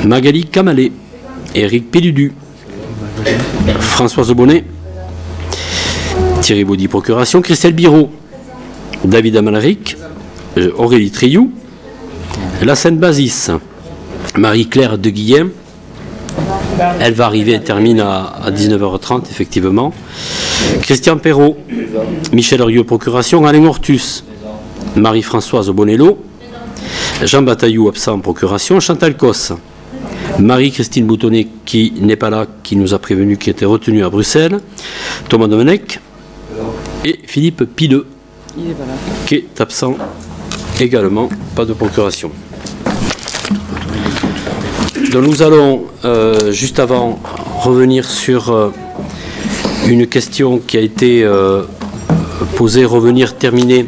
Magali Camalet, Éric Péludu, Françoise Bonnet, Thierry Baudy, procuration, Christelle Biraud, David Amalric, Aurélie Triou, Lassène Bazis, Marie-Claire de Guilhem. Elle va arriver, elle termine à 19h30, effectivement. Christian Perrault, Michel Rieu, procuration, Alain Hortus, Marie-Françoise Bonello, Jean Bataillou, absent, procuration, Chantal Cosse, Marie-Christine Boutonnet, qui n'est pas là, qui nous a prévenu, qui était retenue à Bruxelles, Thomas Domenech et Philippe Pileux, qui est absent également, pas de procuration. Donc nous allons, juste avant, revenir sur une question qui a été posée, terminer.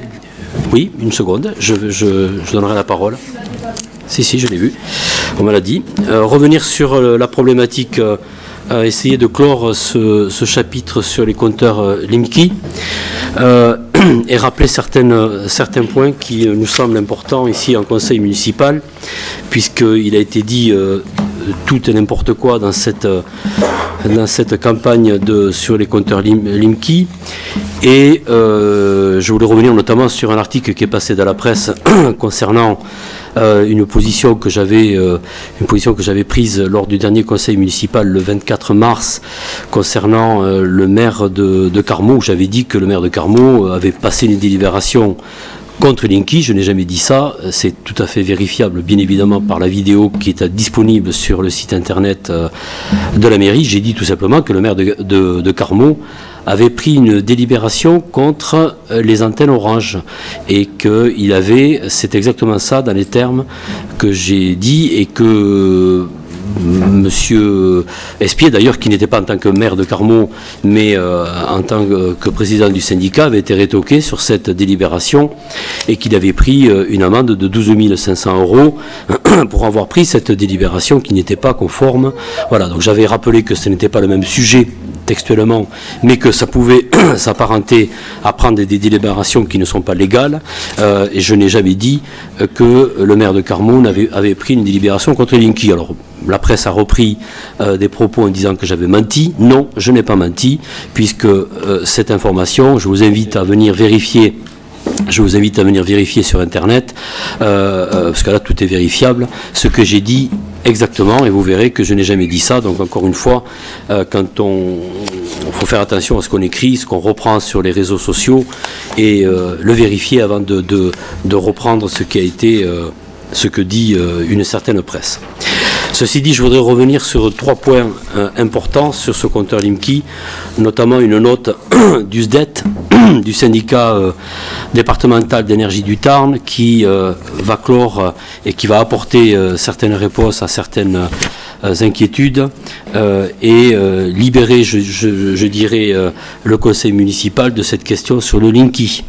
Oui, une seconde, je donnerai la parole. Si, je l'ai vu, on me l'a dit. Revenir sur la problématique, essayer de clore ce chapitre sur les compteurs Limki et rappeler certains points qui nous semblent importants ici en conseil municipal, puisqu'il a été dit tout et n'importe quoi dans cette campagne sur les compteurs Limki. Et je voulais revenir notamment sur un article qui est passé dans la presse concernant une position que j'avais prise lors du dernier conseil municipal le 24 mars concernant le maire de Carmaux, où j'avais dit que le maire de Carmaux avait passé une délibération contre Linky. Je n'ai jamais dit ça, c'est tout à fait vérifiable bien évidemment par la vidéo qui est disponible sur le site internet de la mairie. J'ai dit tout simplement que le maire de Carmaux avait pris une délibération contre les antennes Orange et qu'il avait, c'est exactement ça dans les termes que j'ai dit, et que Monsieur Espier, d'ailleurs, qui n'était pas en tant que maire de Carmaux, mais en tant que président du syndicat, avait été rétoqué sur cette délibération et qu'il avait pris une amende de 12 500 € pour avoir pris cette délibération qui n'était pas conforme. Voilà, donc j'avais rappelé que ce n'était pas le même sujet textuellement, mais que ça pouvait s'apparenter à prendre des délibérations qui ne sont pas légales, et je n'ai jamais dit que le maire de Carmaux avait pris une délibération contre Linky. Alors, la presse a repris des propos en disant que j'avais menti. Non, je n'ai pas menti, puisque cette information, je vous invite à venir vérifier. Je vous invite à venir vérifier sur Internet, parce que là, tout est vérifiable, ce que j'ai dit exactement, et vous verrez que je n'ai jamais dit ça. Donc, encore une fois, quand il faut faire attention à ce qu'on écrit, ce qu'on reprend sur les réseaux sociaux, et le vérifier avant de reprendre ce qui a été, ce que dit une certaine presse. Ceci dit, je voudrais revenir sur 3 points importants sur ce compteur Limki, notamment une note du SDET, du syndicat départemental d'énergie du Tarn, qui va clore et qui va apporter certaines réponses à certaines inquiétudes et libérer, je dirais, le conseil municipal de cette question sur le Linky.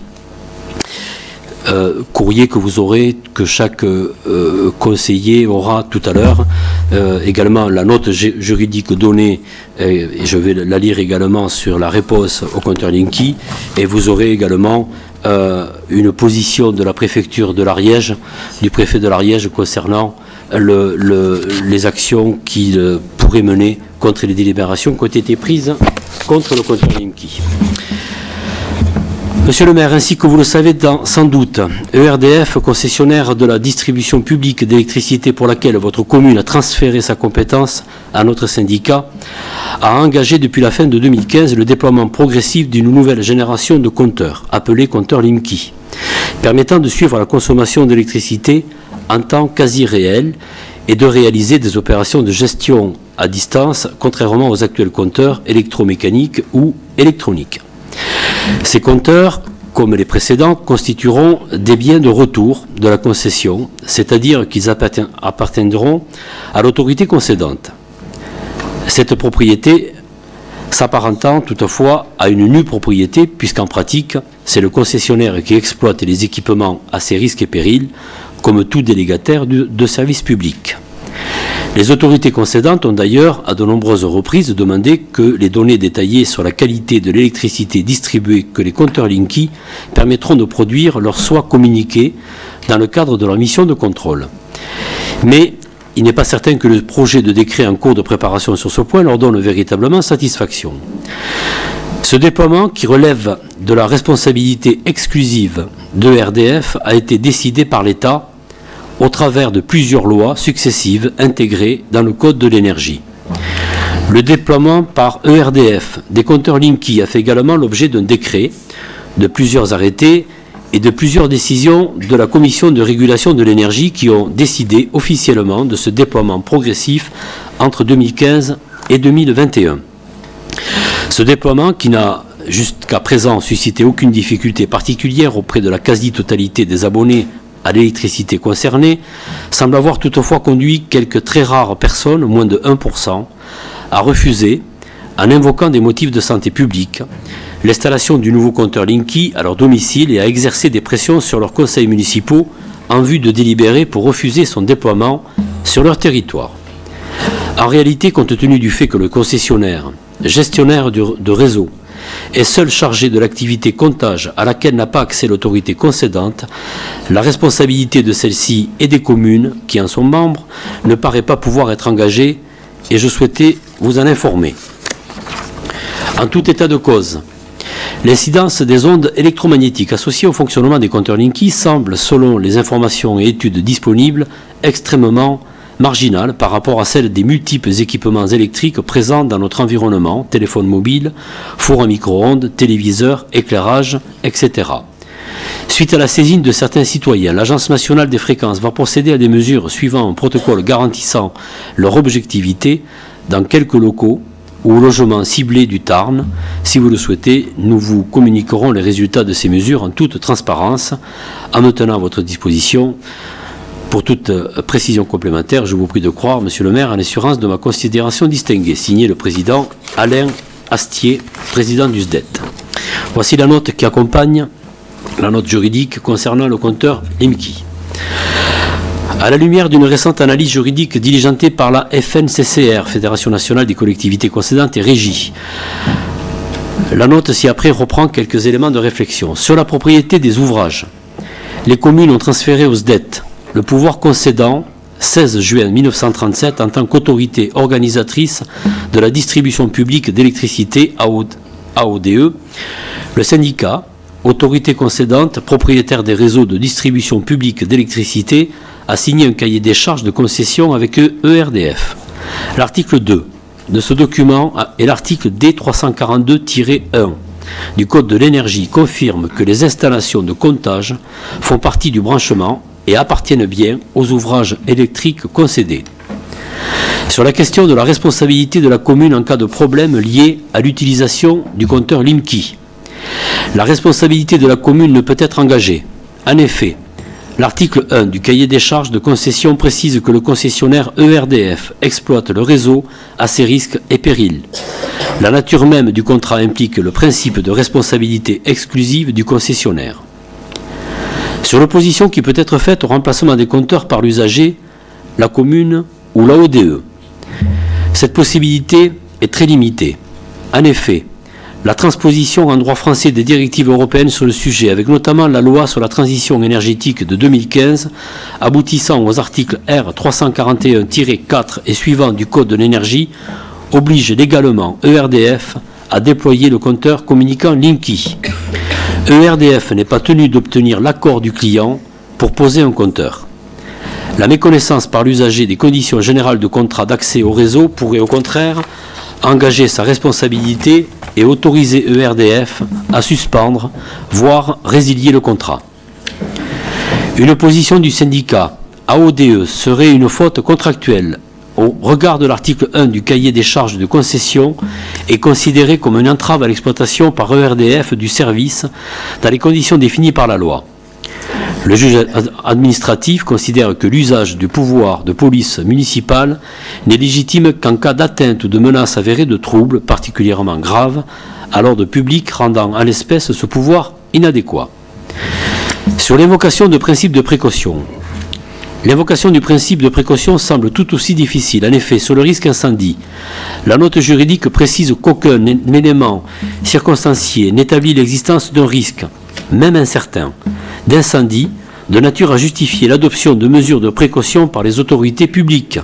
Courrier que vous aurez, que chaque conseiller aura tout à l'heure. Également la note juridique donnée, et je vais la lire également sur la réponse au compteur Linky, et vous aurez également une position de la préfecture de l'Ariège, du préfet de l'Ariège concernant les actions qu'il pourrait mener contre les délibérations qui ont été prises contre le compteur Linky. Monsieur le maire, ainsi que vous le savez sans doute, ERDF, concessionnaire de la distribution publique d'électricité pour laquelle votre commune a transféré sa compétence à notre syndicat, a engagé depuis la fin de 2015 le déploiement progressif d'une nouvelle génération de compteurs, appelés compteurs Limki, permettant de suivre la consommation d'électricité en temps quasi réel et de réaliser des opérations de gestion à distance, contrairement aux actuels compteurs électromécaniques ou électroniques. Ces compteurs, comme les précédents, constitueront des biens de retour de la concession, c'est-à-dire qu'ils appartiendront à l'autorité concédante. Cette propriété s'apparentant toutefois à une nue propriété, puisqu'en pratique, c'est le concessionnaire qui exploite les équipements à ses risques et périls, comme tout délégataire de services publics. Les autorités concédantes ont d'ailleurs, à de nombreuses reprises, demandé que les données détaillées sur la qualité de l'électricité distribuée que les compteurs Linky permettront de produire leur soient communiquées dans le cadre de leur mission de contrôle. Mais il n'est pas certain que le projet de décret en cours de préparation sur ce point leur donne véritablement satisfaction. Ce déploiement, qui relève de la responsabilité exclusive de ERDF, a été décidé par l'État au travers de plusieurs lois successives intégrées dans le Code de l'énergie. Le déploiement par ERDF des compteurs Linky a fait également l'objet d'un décret, de plusieurs arrêtés et de plusieurs décisions de la Commission de régulation de l'énergie qui ont décidé officiellement de ce déploiement progressif entre 2015 et 2021. Ce déploiement, qui n'a jusqu'à présent suscité aucune difficulté particulière auprès de la quasi-totalité des abonnés à l'électricité concernée, semble avoir toutefois conduit quelques très rares personnes, moins de 1%, à refuser, en invoquant des motifs de santé publique, l'installation du nouveau compteur Linky à leur domicile et à exercer des pressions sur leurs conseils municipaux en vue de délibérer pour refuser son déploiement sur leur territoire. En réalité, compte tenu du fait que le concessionnaire, gestionnaire de réseau, est seul chargé de l'activité comptage à laquelle n'a pas accès l'autorité concédante, la responsabilité de celle-ci et des communes qui en sont membres ne paraît pas pouvoir être engagée et je souhaitais vous en informer. En tout état de cause, l'incidence des ondes électromagnétiques associées au fonctionnement des compteurs Linky semble, selon les informations et études disponibles, extrêmement marginale par rapport à celle des multiples équipements électriques présents dans notre environnement, téléphone mobile, four à micro-ondes, téléviseurs, éclairage, etc. Suite à la saisine de certains citoyens, l'Agence nationale des fréquences va procéder à des mesures suivant un protocole garantissant leur objectivité dans quelques locaux ou logements ciblés du Tarn. Si vous le souhaitez, nous vous communiquerons les résultats de ces mesures en toute transparence, en me tenant à votre disposition. Pour toute précision complémentaire, je vous prie de croire, Monsieur le maire, en l'assurance de ma considération distinguée. Signé le président Alain Astier, président du SDET. Voici la note qui accompagne la note juridique concernant le compteur Linky. À la lumière d'une récente analyse juridique diligentée par la FNCCR, Fédération nationale des collectivités concédantes et régies, la note ci-après reprend quelques éléments de réflexion. Sur la propriété des ouvrages, les communes ont transféré au SDET le pouvoir concédant 16 juin 1937 en tant qu'autorité organisatrice de la distribution publique d'électricité AODE, le syndicat, autorité concédante, propriétaire des réseaux de distribution publique d'électricité, a signé un cahier des charges de concession avec ERDF. L'article 2 de ce document est l'article D342-1 du Code de l'énergie confirme que les installations de comptage font partie du branchement et appartiennent bien aux ouvrages électriques concédés. Sur la question de la responsabilité de la commune en cas de problème lié à l'utilisation du compteur Linky, la responsabilité de la commune ne peut être engagée. En effet, l'article 1 du cahier des charges de concession précise que le concessionnaire ERDF exploite le réseau à ses risques et périls. La nature même du contrat implique le principe de responsabilité exclusive du concessionnaire. Sur l'opposition qui peut être faite au remplacement des compteurs par l'usager, la commune ou l'AODE, cette possibilité est très limitée. En effet, la transposition en droit français des directives européennes sur le sujet, avec notamment la loi sur la transition énergétique de 2015, aboutissant aux articles R 341-4 et suivants du Code de l'énergie, oblige légalement ERDF à déployer le compteur communicant Linky. ERDF n'est pas tenu d'obtenir l'accord du client pour poser un compteur. La méconnaissance par l'usager des conditions générales de contrat d'accès au réseau pourrait au contraire engager sa responsabilité et autoriser ERDF à suspendre, voire résilier le contrat. Une position du syndicat AODE serait une faute contractuelle au regard de l'article 1 du cahier des charges de concession est considérée comme une entrave à l'exploitation par ERDF du service dans les conditions définies par la loi. Le juge administratif considère que l'usage du pouvoir de police municipale n'est légitime qu'en cas d'atteinte ou de menace avérée de troubles particulièrement graves à l'ordre public, rendant en l'espèce ce pouvoir inadéquat. Sur l'invocation de principe de précaution, l'invocation du principe de précaution semble tout aussi difficile. En effet, sur le risque incendie, la note juridique précise qu'aucun élément circonstancié n'établit l'existence d'un risque, même incertain, d'incendie de nature à justifier l'adoption de mesures de précaution par les autorités publiques.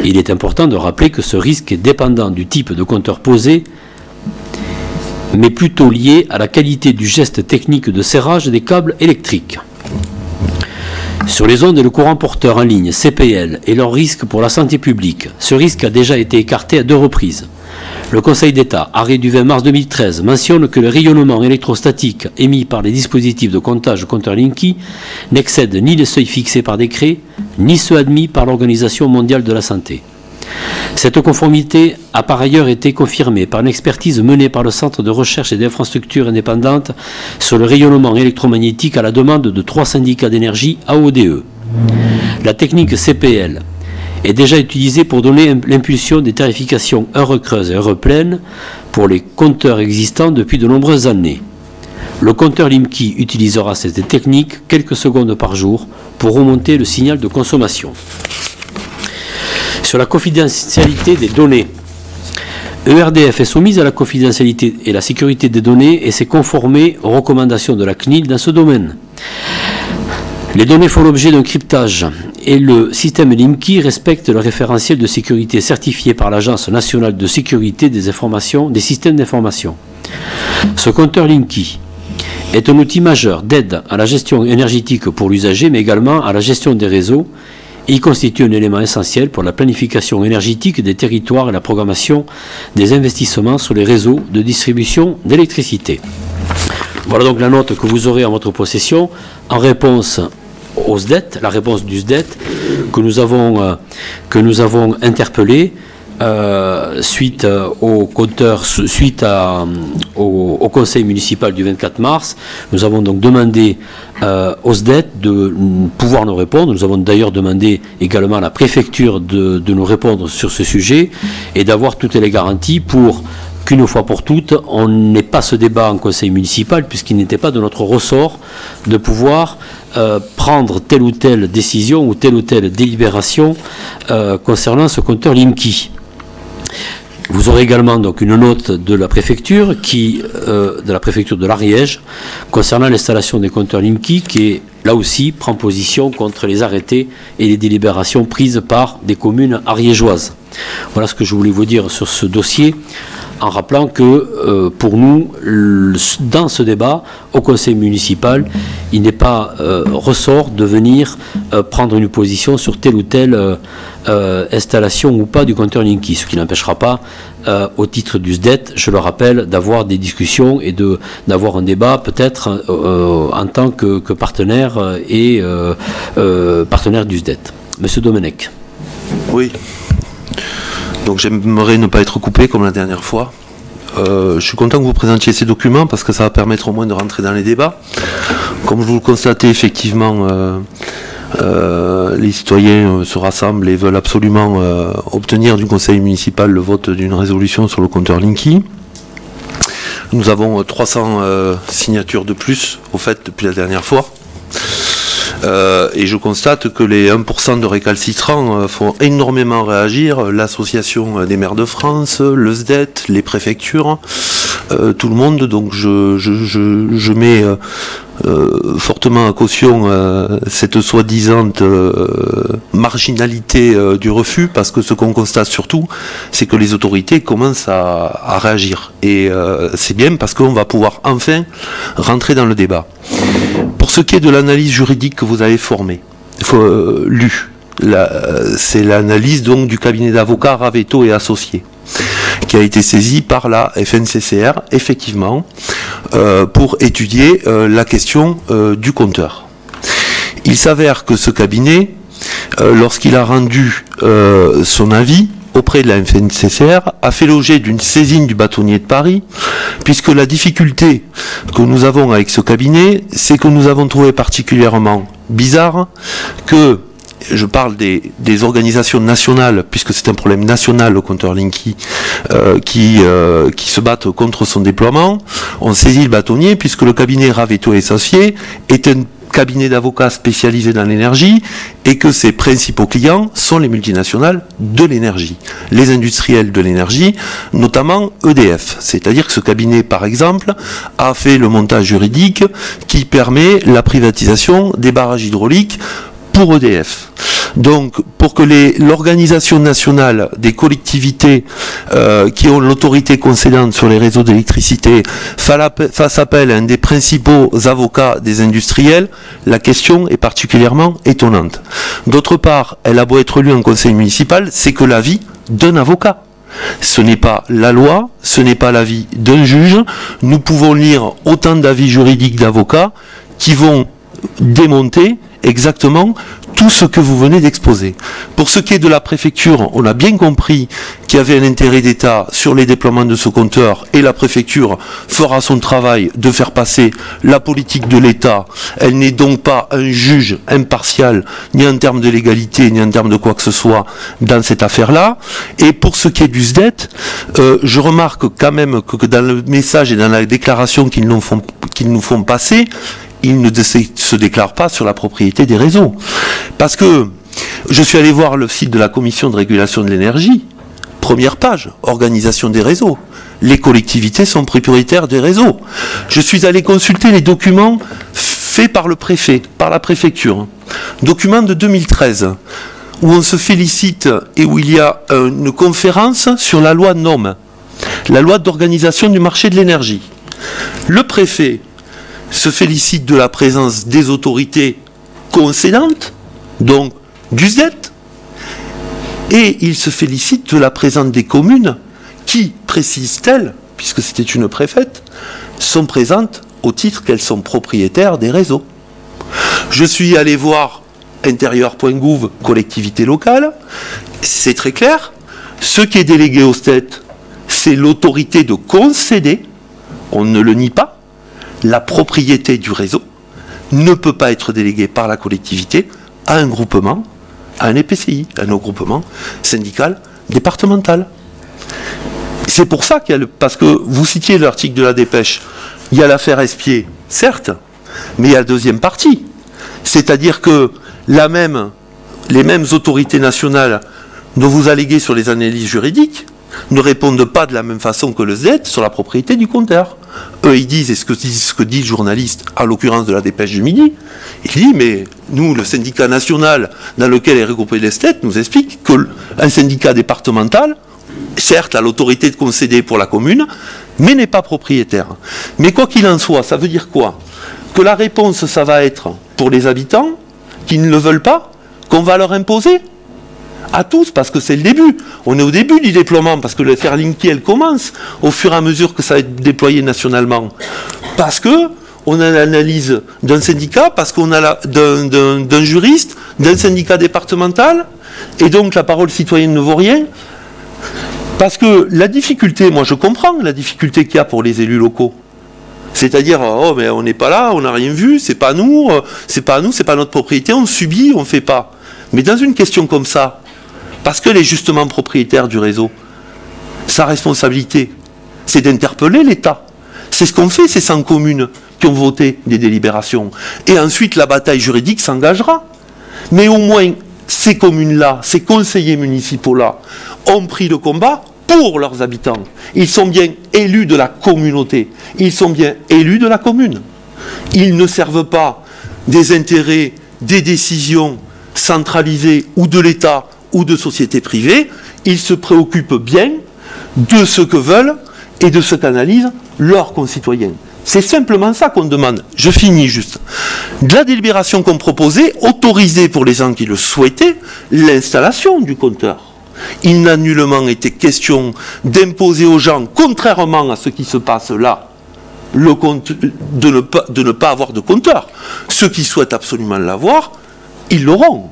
Il est important de rappeler que ce risque est dépendant du type de compteur posé, mais plutôt lié à la qualité du geste technique de serrage des câbles électriques. Sur les ondes et le courant porteur en ligne, CPL, et leur risque pour la santé publique, ce risque a déjà été écarté à 2 reprises. Le Conseil d'État, arrêt du 20 mars 2013, mentionne que le rayonnement électrostatique émis par les dispositifs de comptage compteur Linky n'excède ni les seuils fixés par décret, ni ceux admis par l'Organisation mondiale de la santé. Cette conformité a par ailleurs été confirmée par une expertise menée par le Centre de recherche et d'infrastructures indépendantes sur le rayonnement électromagnétique à la demande de 3 syndicats d'énergie AODE. La technique CPL est déjà utilisée pour donner l'impulsion des tarifications heure creuse et heure pleine pour les compteurs existants depuis de nombreuses années. Le compteur Limki utilisera cette technique quelques secondes par jour pour remonter le signal de consommation. Sur la confidentialité des données, ERDF est soumise à la confidentialité et la sécurité des données et s'est conformée aux recommandations de la CNIL dans ce domaine. Les données font l'objet d'un cryptage et le système Limki respecte le référentiel de sécurité certifié par l'Agence nationale de sécurité des systèmes d'information. Ce compteur Limki est un outil majeur d'aide à la gestion énergétique pour l'usager, mais également à la gestion des réseaux. Il constitue un élément essentiel pour la planification énergétique des territoires et la programmation des investissements sur les réseaux de distribution d'électricité. Voilà donc la note que vous aurez en votre possession en réponse au SDET, la réponse du SDET que nous avons interpellé suite au compteur, au conseil municipal du 24 mars. Nous avons donc demandé au SDET de pouvoir nous répondre. Nous avons d'ailleurs demandé également à la préfecture de nous répondre sur ce sujet et d'avoir toutes les garanties pour qu'une fois pour toutes, on n'ait pas ce débat en conseil municipal, puisqu'il n'était pas de notre ressort de pouvoir prendre telle ou telle décision ou telle délibération concernant ce compteur Limki. Vous aurez également donc une note de la préfecture de l'Ariège concernant l'installation des compteurs Limki qui là aussi prend position contre les arrêtés et les délibérations prises par des communes ariégeoises. Voilà ce que je voulais vous dire sur ce dossier, en rappelant que pour nous, dans ce débat, au conseil municipal, il n'est pas ressort de venir prendre une position sur telle ou telle installation ou pas du compteur Linky, ce qui n'empêchera pas, au titre du SDET, je le rappelle, d'avoir des discussions et d'avoir un débat peut-être en tant que partenaire et partenaire du SDET. Monsieur Domenech. Oui. Donc j'aimerais ne pas être coupé comme la dernière fois. Je suis content que vous présentiez ces documents parce que ça va permettre au moins de rentrer dans les débats. Comme vous le constatez, effectivement, les citoyens se rassemblent et veulent absolument obtenir du conseil municipal le vote d'une résolution sur le compteur Linky. Nous avons 300 signatures de plus, au fait, depuis la dernière fois. Et je constate que les 1% de récalcitrants font énormément réagir l'Association des maires de France, le SDET, les préfectures, tout le monde. Donc je mets fortement à caution cette soi-disant marginalité du refus, parce que ce qu'on constate surtout, c'est que les autorités commencent à réagir. Et c'est bien parce qu'on va pouvoir enfin rentrer dans le débat. Pour ce qui est de l'analyse juridique que vous avez lue, c'est l'analyse donc du cabinet d'avocats Ravetto et Associés, qui a été saisi par la FNCCR, effectivement, pour étudier la question du compteur. Il s'avère que ce cabinet, lorsqu'il a rendu son avis auprès de la FNCCR, a fait l'objet d'une saisine du bâtonnier de Paris, puisque la difficulté que nous avons avec ce cabinet, c'est que nous avons trouvé particulièrement bizarre que, je parle des organisations nationales, puisque c'est un problème national, le compteur Linky, qui se battent contre son déploiement, on saisit le bâtonnier, puisque le cabinet Ravetto et Associés est un cabinet d'avocats spécialisé dans l'énergie et que ses principaux clients sont les multinationales de l'énergie, les industriels de l'énergie, notamment EDF. C'est-à-dire que ce cabinet, par exemple, a fait le montage juridique qui permet la privatisation des barrages hydrauliques pour EDF. Donc, pour que l'organisation nationale des collectivités qui ont l'autorité concédante sur les réseaux d'électricité fasse appel à un des principaux avocats des industriels, la question est particulièrement étonnante. D'autre part, elle a beau être lue en conseil municipal, c'est que l'avis d'un avocat. Ce n'est pas la loi, ce n'est pas l'avis d'un juge. Nous pouvons lire autant d'avis juridiques d'avocats qui vont démonter exactement tout ce que vous venez d'exposer. Pour ce qui est de la préfecture, on a bien compris qu'il y avait un intérêt d'État sur les déploiements de ce compteur et la préfecture fera son travail de faire passer la politique de l'État. Elle n'est donc pas un juge impartial, ni en termes de légalité, ni en termes de quoi que ce soit dans cette affaire-là. Et pour ce qui est du SDET, je remarque quand même que dans le message et dans la déclaration qu'ils nous font passer, il ne se déclare pas sur la propriété des réseaux. Parce que je suis allé voir le site de la Commission de régulation de l'énergie, première page, organisation des réseaux. Les collectivités sont propriétaires des réseaux. Je suis allé consulter les documents faits par le préfet, par la préfecture. Document de 2013, où on se félicite et où il y a une conférence sur la loi NOM, la loi d'organisation du marché de l'énergie. Le préfet se félicite de la présence des autorités concédantes, donc du SDET, et il se félicite de la présence des communes qui, précise-t-elle, puisque c'était une préfète, sont présentes au titre qu'elles sont propriétaires des réseaux. Je suis allé voir intérieur.gouv, collectivité locale, c'est très clair, ce qui est délégué au SDET, c'est l'autorité de concéder, on ne le nie pas. La propriété du réseau ne peut pas être déléguée par la collectivité à un groupement, à un EPCI, à un groupement syndical, départemental. C'est pour ça qu'il y a parce que vous citiez l'article de la Dépêche, il y a l'affaire Espier, certes, mais il y a la deuxième partie. C'est-à-dire que les mêmes autorités nationales dont vous alléguez sur les analyses juridiques ne répondent pas de la même façon que le Z sur la propriété du compteur. Eux, ils disent, et ce que dit le journaliste, à l'occurrence de la Dépêche du Midi, il dit, mais nous, le syndicat national dans lequel est regroupé l'ESTET, nous explique qu'un syndicat départemental, certes, a l'autorité de concéder pour la commune, mais n'est pas propriétaire. Mais quoi qu'il en soit, ça veut dire quoi? Que la réponse, ça va être, pour les habitants, qui ne le veulent pas, qu'on va leur imposer à tous, parce que c'est le début. On est au début du déploiement, parce que le Fairlinky, elle commence au fur et à mesure que ça va être déployé nationalement. Parce que on a l'analyse d'un syndicat, parce qu'on a d'un juriste, d'un syndicat départemental, et donc la parole citoyenne ne vaut rien. Parce que la difficulté, moi je comprends la difficulté qu'il y a pour les élus locaux. C'est-à-dire, oh mais on n'est pas là, on n'a rien vu, c'est pas nous, c'est pas notre propriété, on subit, on fait pas. Mais dans une question comme ça, parce qu'elle est justement propriétaire du réseau, sa responsabilité, c'est d'interpeller l'État. C'est ce qu'ont fait ces 100 communes qui ont voté des délibérations. Et ensuite, la bataille juridique s'engagera. Mais au moins, ces communes-là, ces conseillers municipaux-là, ont pris le combat pour leurs habitants. Ils sont bien élus de la communauté. Ils sont bien élus de la commune. Ils ne servent pas des intérêts, des décisions centralisées ou de l'État ou de sociétés privées. Ils se préoccupent bien de ce que veulent et de ce qu'analysent leurs concitoyens. C'est simplement ça qu'on demande. Je finis juste. De la délibération qu'on proposait, autoriser pour les gens qui le souhaitaient l'installation du compteur. Il n'a nullement été question d'imposer aux gens, contrairement à ce qui se passe là, de ne pas avoir de compteur. Ceux qui souhaitent absolument l'avoir, ils l'auront.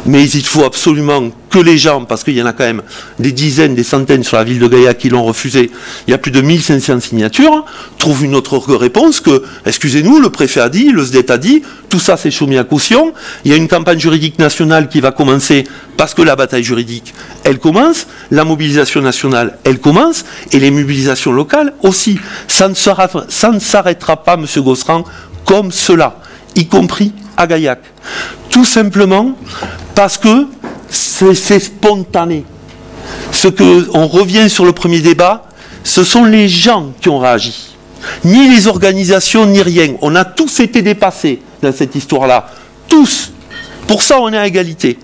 Mais il faut absolument que les gens, parce qu'il y en a quand même des dizaines, des centaines sur la ville de Gaillac qui l'ont refusé, il y a plus de 1500 signatures, trouvent une autre réponse que, excusez-nous, le préfet a dit, le SDET a dit, tout ça c'est soumis à caution, il y a une campagne juridique nationale qui va commencer, parce que la bataille juridique, elle commence, la mobilisation nationale, elle commence, et les mobilisations locales aussi. Ça ne s'arrêtera pas, M. Gosserand, comme cela. y compris à Gaillac. Tout simplement parce que c'est spontané. On revient sur le premier débat, ce sont les gens qui ont réagi. Ni les organisations, ni rien. On a tous été dépassés dans cette histoire-là. Tous. Pour ça, on est à égalité.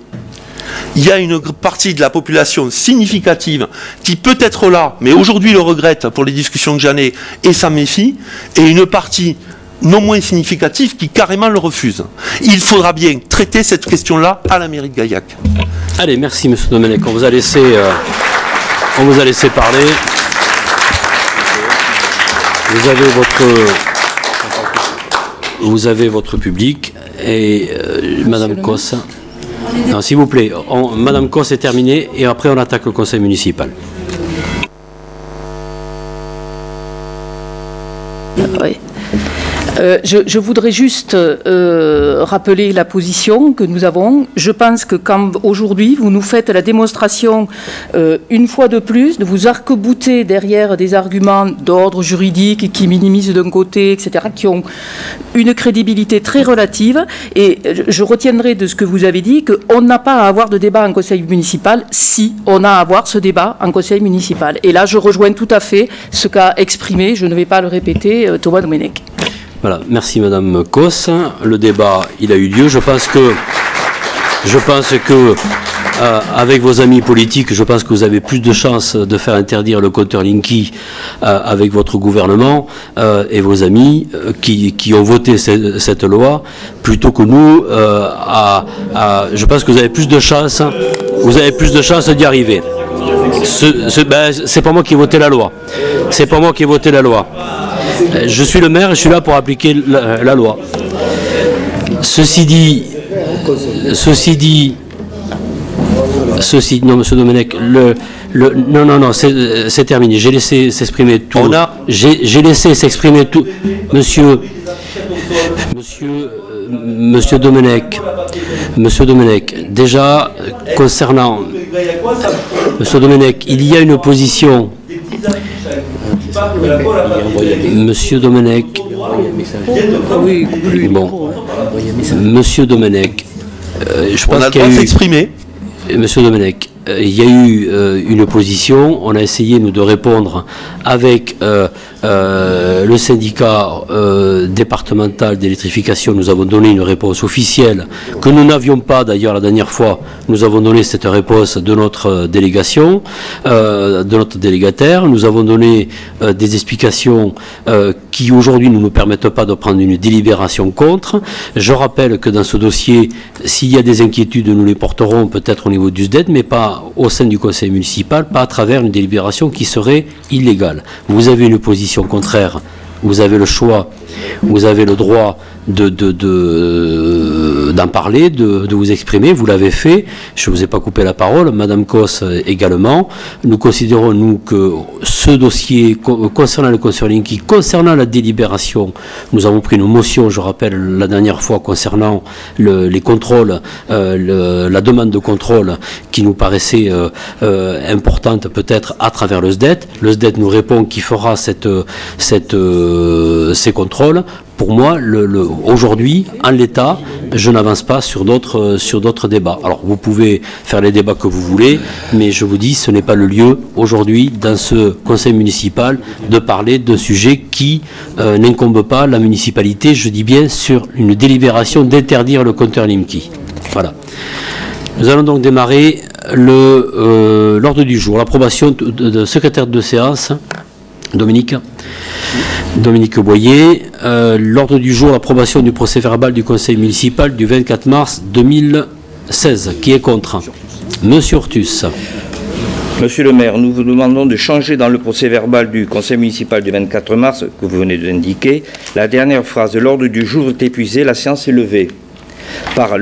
Il y a une partie de la population significative qui peut être là, mais aujourd'hui le regrette pour les discussions que j'en ai, et ça méfie, et une partie non moins significative qui carrément le refuse. Il faudra bien traiter cette question-là à la mairie de Gaillac. Allez, merci M. Domenech. On vous a laissé parler. Vous avez votre public et Madame Cos. Non, s'il vous plaît, Madame Cos est terminée et après on attaque le conseil municipal. Oui. Je voudrais juste rappeler la position que nous avons. Je pense que quand aujourd'hui vous nous faites la démonstration une fois de plus de vous arc-bouter derrière des arguments d'ordre juridique qui minimisent d'un côté, etc., qui ont une crédibilité très relative, et je retiendrai de ce que vous avez dit qu'on n'a pas à avoir de débat en conseil municipal si on a à avoir ce débat en conseil municipal. Et là, je rejoins tout à fait ce qu'a exprimé, je ne vais pas le répéter, Thomas Domenech. Voilà, merci Madame Cos. Le débat, il a eu lieu. Je pense que avec vos amis politiques, je pense que vous avez plus de chances de faire interdire le compteur Linky avec votre gouvernement et vos amis qui ont voté cette loi, plutôt que nous. Je pense que vous avez plus de chances. Vous avez plus de chances d'y arriver. C'est pas moi qui ai voté la loi. C'est pas moi qui ai voté la loi. Je suis le maire et je suis là pour appliquer la loi. Ceci dit, non, Monsieur Domenech, non, c'est terminé. J'ai laissé s'exprimer tout. J'ai laissé s'exprimer tout. Monsieur Domenech, déjà, concernant Monsieur Domenech, il y a une opposition. Monsieur Domenech, bon, Monsieur Domenech, je pense qu'il y a eu... s'exprimer. Monsieur Domenech, il y a eu une opposition. On a essayé, nous, de répondre avec le syndicat départemental d'électrification. Nous avons donné une réponse officielle que nous n'avions pas, d'ailleurs, la dernière fois. Nous avons donné cette réponse de notre délégation, de notre délégataire. Nous avons donné des explications qui, aujourd'hui, ne nous permettent pas de prendre une délibération contre. Je rappelle que dans ce dossier, s'il y a des inquiétudes, nous les porterons peut-être au niveau du SDED, mais pas au sein du conseil municipal, pas à travers une délibération qui serait illégale. Vous avez une position contraire, vous avez le choix, vous avez le droit d'en parler, de vous exprimer, vous l'avez fait, je ne vous ai pas coupé la parole, Madame Cos également. Nous considérons, nous, que ce dossier concernant le conseil Linky, concernant la délibération, nous avons pris une motion, je rappelle, la dernière fois, concernant les contrôles, la demande de contrôle qui nous paraissait importante peut-être à travers le SDET. Le SDET nous répond qu'il fera ces contrôles. Pour moi, aujourd'hui, en l'état, je n'avance pas sur d'autres débats. Alors, vous pouvez faire les débats que vous voulez, mais je vous dis, ce n'est pas le lieu, aujourd'hui, dans ce conseil municipal, de parler de sujets qui n'incombent pas la municipalité, je dis bien, sur une délibération d'interdire le compteur Linky. Voilà. Nous allons donc démarrer l'ordre du jour, l'approbation de secrétaire de séance, Dominique Boyer. L'ordre du jour, l'approbation du procès-verbal du conseil municipal du 24 mars 2016. Qui est contre? Monsieur Ortus. Monsieur le maire, nous vous demandons de changer dans le procès-verbal du conseil municipal du 24 mars, que vous venez d'indiquer, la dernière phrase de l'ordre du jour est épuisée, la séance est levée. Par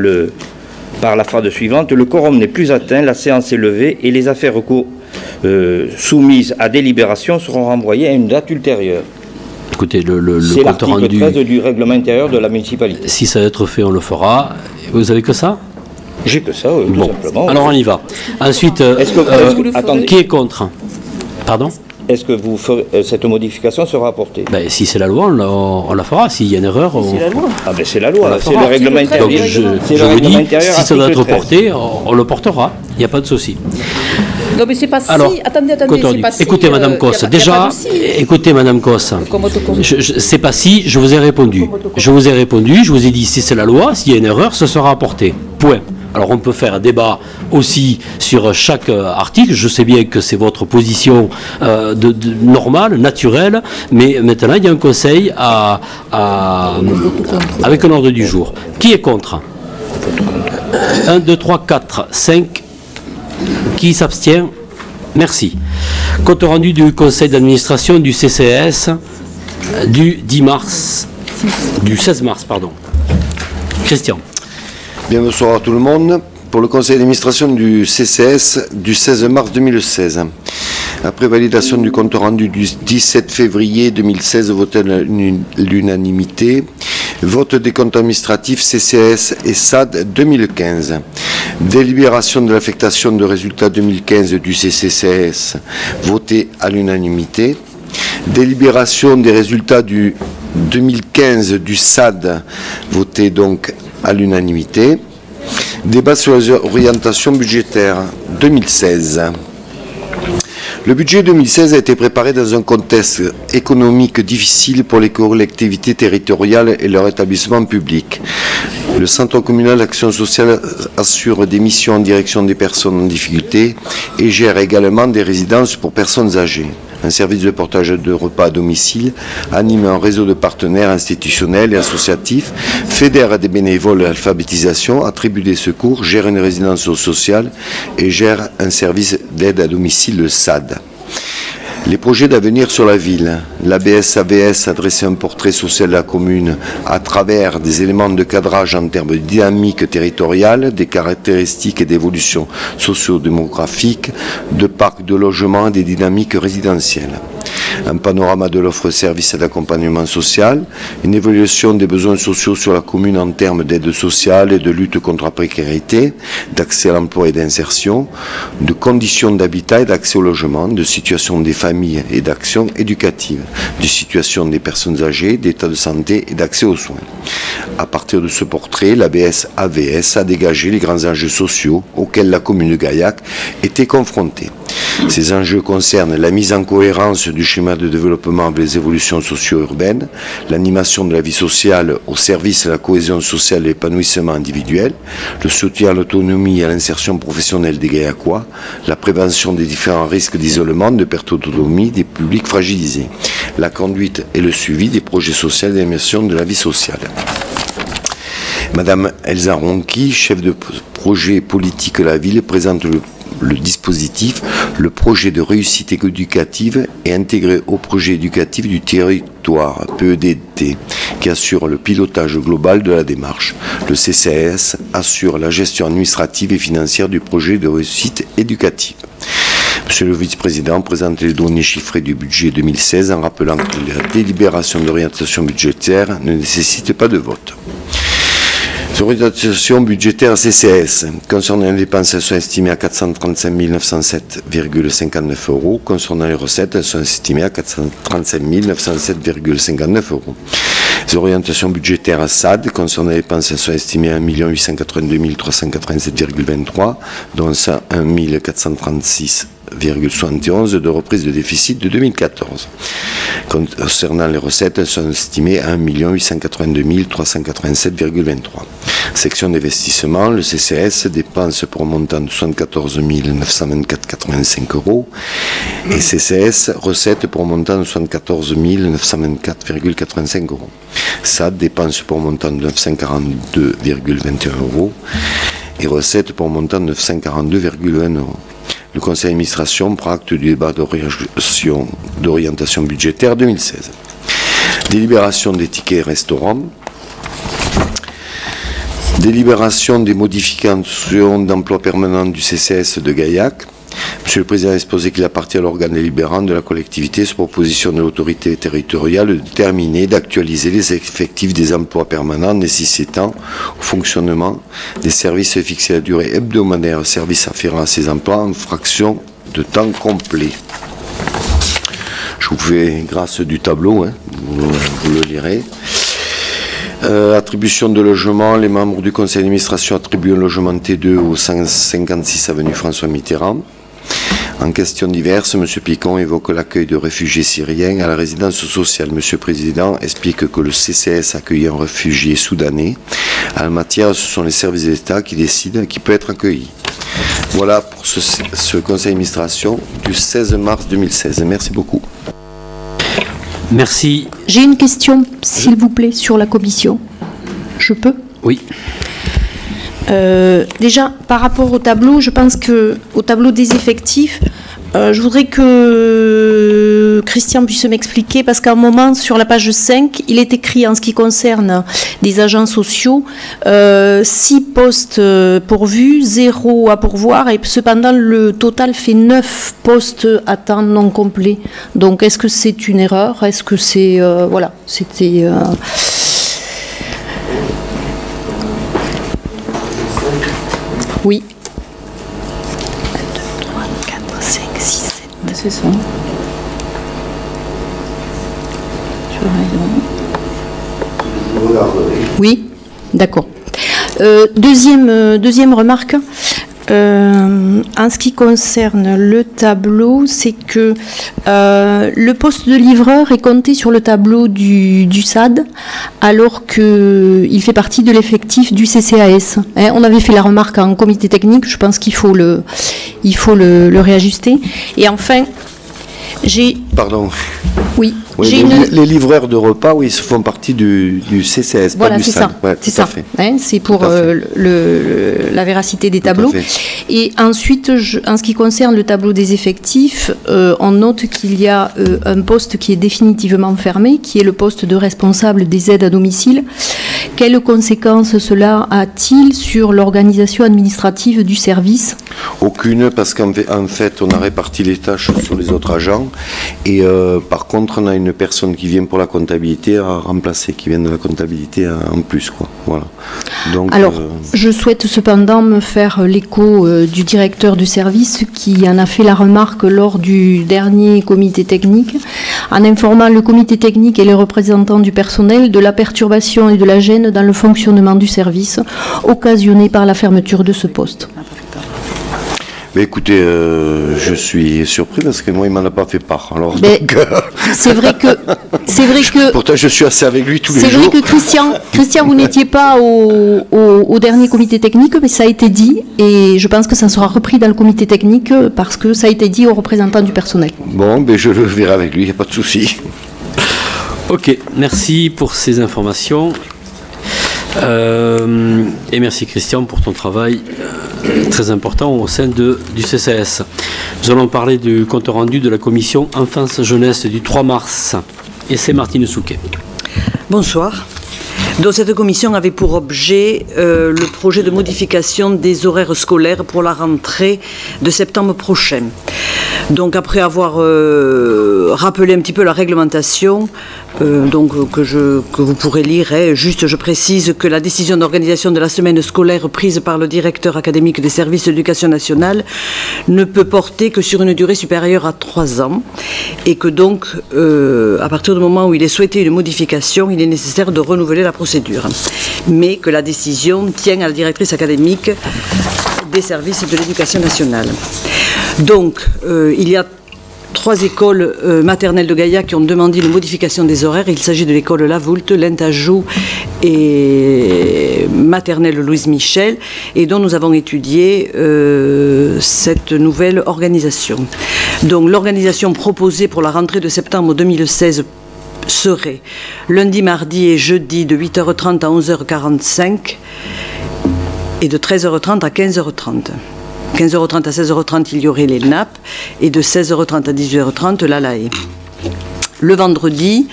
la phrase suivante, le quorum n'est plus atteint, la séance est levée et les affaires soumises à délibération seront renvoyées à une date ultérieure. Écoutez, le c'est compte rendu... l'article 13 du règlement intérieur de la municipalité. Si ça va être fait, on le fera. Vous avez que ça? J'ai que ça, tout bon. simplement. Alors on y va. Ensuite, qui est contre? Pardon? est-ce que cette modification sera apportée? Ben, si c'est la loi, on la fera. S'il y a une erreur, C'est la loi. Ah ben c'est la loi, c'est le règlement Donc intérieur. je C'est le vous règlement dis, intérieur, si ça doit être article 13. porté, on le portera. Il n'y a pas de souci. Non, mais c'est pas Alors, si. Attendez, c'est pas si. écoutez, Madame Cosse, déjà, écoutez, Madame Cosse, c'est pas si, je vous ai répondu. Je vous ai dit, si c'est la loi, s'il y a une erreur, ce sera apporté. Point. Alors on peut faire un débat aussi sur chaque article. Je sais bien que c'est votre position normale, naturelle, mais maintenant il y a un conseil avec un ordre du jour. Qui est contre? 1, 2, 3, 4, 5. Qui s'abstient? Merci. Compte rendu du conseil d'administration du CCS du 16 mars, pardon. Christian. Bien, bonsoir à tout le monde. Pour le conseil d'administration du CCS du 16 mars 2016, après validation du compte rendu du 17 février 2016 voté à l'unanimité, vote des comptes administratifs CCS et SAD 2015, délibération de l'affectation de résultats 2015 du CCS voté à l'unanimité, délibération des résultats du 2015 du SAD voté donc à l'unanimité. Débat sur les orientations budgétaires 2016. Le budget 2016 a été préparé dans un contexte économique difficile pour les collectivités territoriales et leurs établissements publics. Le Centre communal d'action sociale assure des missions en direction des personnes en difficulté et gère également des résidences pour personnes âgées. Un service de portage de repas à domicile, anime un réseau de partenaires institutionnels et associatifs, fédère des bénévoles à l'alphabétisation, attribue des secours, gère une résidence sociale et gère un service d'aide à domicile, le SAD. Les projets d'avenir sur la ville. L'ABS-AVS a dressé un portrait social de la commune à travers des éléments de cadrage en termes de dynamique territoriale, des caractéristiques et d'évolution socio-démographique, de parcs de logement et des dynamiques résidentielles. Un panorama de l'offre service et d'accompagnement social, une évaluation des besoins sociaux sur la commune en termes d'aide sociale et de lutte contre la précarité, d'accès à l'emploi et d'insertion, de conditions d'habitat et d'accès au logement, de situation des familles et d'action éducative, de situation des personnes âgées, d'état de santé et d'accès aux soins. À partir de ce portrait, l'ABS-AVS a dégagé les grands enjeux sociaux auxquels la commune de Gaillac était confrontée. Ces enjeux concernent la mise en cohérence du schéma de développement avec les évolutions socio-urbaines, l'animation de la vie sociale au service de la cohésion sociale et l'épanouissement individuel, le soutien à l'autonomie et à l'insertion professionnelle des Gaillacois, la prévention des différents risques d'isolement, de perte d'autonomie des publics fragilisés, la conduite et le suivi des projets sociaux d'immersion de la vie sociale. Madame Elsa Ronqui, chef de projet politique de la ville, présente le dispositif, le projet de réussite éducative est intégré au projet éducatif du territoire, PEDT, qui assure le pilotage global de la démarche. Le CCS assure la gestion administrative et financière du projet de réussite éducative. Monsieur le vice-président présente les données chiffrées du budget 2016 en rappelant que la délibération d'orientation budgétaire ne nécessite pas de vote. Orientation budgétaire CCS. Concernant les dépenses, elles sont estimées à 435 907,59 €. Concernant les recettes, elles sont estimées à 435 907,59 €. Les orientations budgétaires SAD. Concernant les dépenses, elles sont estimées à 1 882 387,23 €, dont 1 436,71 de reprise de déficit de 2014. Concernant les recettes, elles sont estimées à 1 882 387,23. Section d'investissement, le CCS dépense pour un montant de 74 924,85 € et CCS recettes pour un montant de 74 924,85 €. SAD dépense pour un montant de 942,21 € et recettes pour un montant de 942,1 €. Le conseil d'administration prend acte du débat d'orientation budgétaire 2016. Délibération des tickets restaurants. Délibération des modifications d'emploi permanent du CCS de Gaillac. Monsieur le Président a exposé qu'il appartient à l'organe délibérant de la collectivité sur proposition de l'autorité territoriale de déterminer et d'actualiser les effectifs des emplois permanents nécessitant au fonctionnement des services fixés à la durée hebdomadaire, services afférents à ces emplois en fraction de temps complet. Je vous fais grâce du tableau, hein, vous le lirez. Attribution de logement, les membres du conseil d'administration attribuent un logement T2 au 156 avenue François Mitterrand. En questions diverses, M. Picon évoque l'accueil de réfugiés syriens à la résidence sociale. M. le Président explique que le CCS accueille un réfugié soudanais. En la matière, ce sont les services de l'État qui décident qui peut être accueilli. Voilà pour ce conseil d'administration du 16 mars 2016. Merci beaucoup. Merci. J'ai une question, s'il vous plaît, sur la commission. Je peux ? Oui. Déjà, par rapport au tableau, je pense qu'au tableau des effectifs, je voudrais que Christian puisse m'expliquer, parce qu'à un moment, sur la page 5, il est écrit en ce qui concerne des agents sociaux, 6 postes pourvus, 0 à pourvoir, et cependant le total fait 9 postes à temps non complet. Donc est-ce que c'est une erreur? Est-ce que c'est... voilà, c'était... Oui. 1, 2, 3, 4, 5, 6, 7. C'est ça. Tu as raison. Oui, d'accord. Deuxième remarque. En ce qui concerne le tableau, c'est que le poste de livreur est compté sur le tableau du SAD, alors qu'il fait partie de l'effectif du CCAS. Hein, on avait fait la remarque en comité technique, je pense qu'il faut le réajuster. Et enfin, Pardon. Oui. Oui, les livreurs de repas, oui, ils font partie du CCS, voilà, pas du SAD. Ouais, c'est ça. Hein, c'est pour la véracité des tableaux. Et ensuite, en ce qui concerne le tableau des effectifs, on note qu'il y a un poste qui est définitivement fermé, qui est le poste de responsable des aides à domicile. Quelles conséquences cela a-t-il sur l'organisation administrative du service? Aucune, parce qu'en fait, on a réparti les tâches sur les autres agents. Et par contre, on a une personne qui vient pour la comptabilité à remplacer, qui vient de la comptabilité en plus, quoi. Voilà. Donc, alors, je souhaite cependant me faire l'écho du directeur du service qui en a fait la remarque lors du dernier comité technique, en informant le comité technique et les représentants du personnel de la perturbation et de la gêne dans le fonctionnement du service occasionnée par la fermeture de ce poste. Mais écoutez, je suis surpris parce que moi, il m'en a pas fait part. Alors, c'est vrai que. Pourtant, je suis assez avec lui tous les jours. C'est vrai que Christian, vous n'étiez pas au dernier comité technique, mais ça a été dit, et je pense que ça sera repris dans le comité technique parce que ça a été dit aux représentants du personnel. Bon, ben je le verrai avec lui, il n'y a pas de souci. Ok, merci pour ces informations. Et merci Christian pour ton travail très important au sein du CCS. Nous allons parler du compte rendu de la commission Enfance-Jeunesse du 3 mars. Et c'est Martine Souquet. Bonsoir. Donc cette commission avait pour objet le projet de modification des horaires scolaires pour la rentrée de septembre prochain. Donc après avoir rappelé un petit peu la réglementation, que vous pourrez lire, juste je précise que la décision d'organisation de la semaine scolaire prise par le directeur académique des services d'éducation nationale ne peut porter que sur une durée supérieure à 3 ans et que donc à partir du moment où il est souhaité une modification, il est nécessaire de renouveler la procédure. Mais que la décision tient à la directrice académique des services de l'éducation nationale. Donc, il y a 3 écoles maternelles de Gaillac qui ont demandé une modification des horaires. Il s'agit de l'école La Voulte, l'Intajou et maternelle Louise Michel, et dont nous avons étudié cette nouvelle organisation. Donc, l'organisation proposée pour la rentrée de septembre 2016 serait lundi, mardi et jeudi de 8h30 à 11h45 et de 13h30 à 15h30. 15h30 à 16h30, il y aurait les NAP, et de 16h30 à 18h30, l'ALAE. Le vendredi,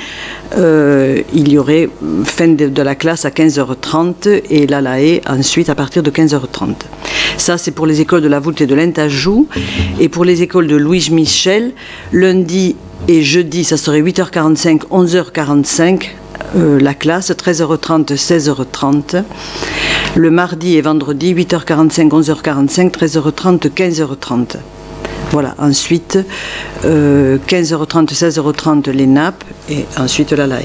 il y aurait fin de la classe à 15h30 et l'ALAE ensuite à partir de 15h30. Ça, c'est pour les écoles de La Voulte et de l'Intajou. Et pour les écoles de Louise Michel, lundi et jeudi, ça serait 8h45, 11h45, la classe, 13h30, 16h30. Le mardi et vendredi, 8h45, 11h45, 13h30, 15h30. Voilà, ensuite 15h30, 16h30 les nappes et ensuite la LAE.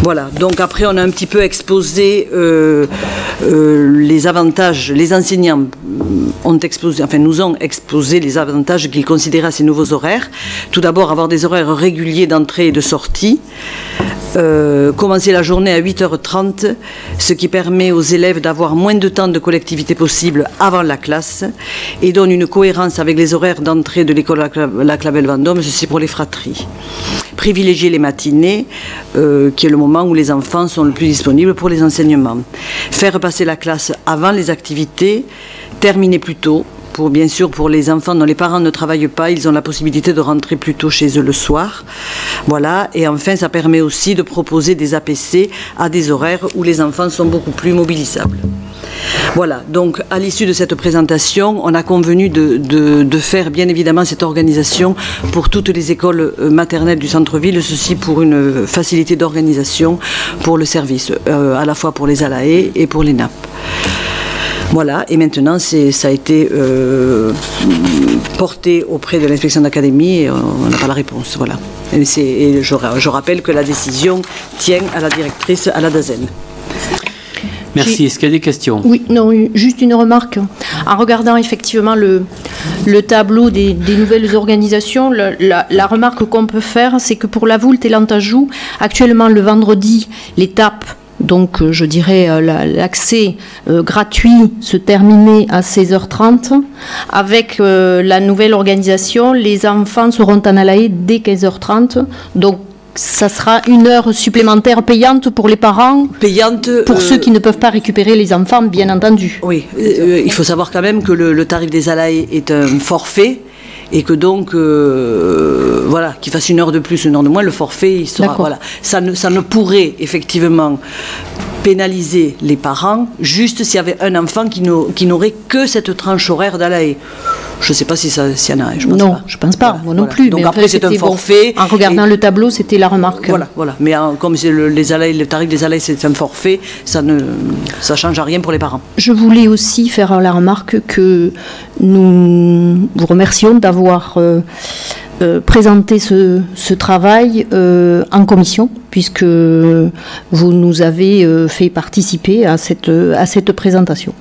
Voilà, donc après on a un petit peu exposé les avantages, les enseignants nous ont exposé les avantages qu'ils considéraient à ces nouveaux horaires. Tout d'abord, avoir des horaires réguliers d'entrée et de sortie. Commencer la journée à 8h30, ce qui permet aux élèves d'avoir moins de temps de collectivité possible avant la classe et donne une cohérence avec les horaires d'entrée de l'école La Clavel-Vendôme, ceci pour les fratries. Privilégier les matinées, qui est le moment où les enfants sont le plus disponibles pour les enseignements. Faire passer la classe avant les activités, terminer plus tôt. Bien sûr, pour les enfants dont les parents ne travaillent pas, ils ont la possibilité de rentrer plus tôt chez eux le soir. Voilà. Et enfin, ça permet aussi de proposer des APC à des horaires où les enfants sont beaucoup plus mobilisables. Voilà. Donc, à l'issue de cette présentation, on a convenu de faire, bien évidemment, cette organisation pour toutes les écoles maternelles du centre-ville, ceci pour une facilité d'organisation pour le service, à la fois pour les ALAE et pour les NAP. Voilà, et maintenant ça a été porté auprès de l'inspection d'académie et on n'a pas la réponse. Voilà. Et je rappelle que la décision tient à la directrice, à la DAZEN. Merci. Est-ce qu'il y a des questions? Oui, non, juste une remarque. En regardant effectivement le tableau des nouvelles organisations, la remarque qu'on peut faire, c'est que pour la Voulte et l'Antajou, actuellement le vendredi, l'étape, donc je dirais l'accès gratuit se terminait à 16h30. Avec la nouvelle organisation, les enfants seront en ALAE dès 15h30. Donc ça sera une heure supplémentaire payante pour les parents, pour ceux qui ne peuvent pas récupérer les enfants, bien entendu. Oui, il faut savoir quand même que le tarif des ALAE est un forfait. Et que donc, voilà, qu'il fasse une heure de plus, une heure de moins, le forfait, il sera, voilà. Ça ne pourrait effectivement pénaliser les parents, juste s'il y avait un enfant qui n'aurait que cette tranche horaire d'ALAE. Je ne sais pas si ça y en a. Je pense non, pas. Je ne pense pas, voilà, moi non plus. Donc mais après, c'est un forfait. Bon, en regardant le tableau, c'était la remarque. Voilà. Mais comme c'est le tarif des ALAE, c'est un forfait, ça ne change rien pour les parents. Je voulais aussi faire la remarque que nous vous remercions d'avoir présenté ce travail en commission, puisque vous nous avez fait participer à cette présentation.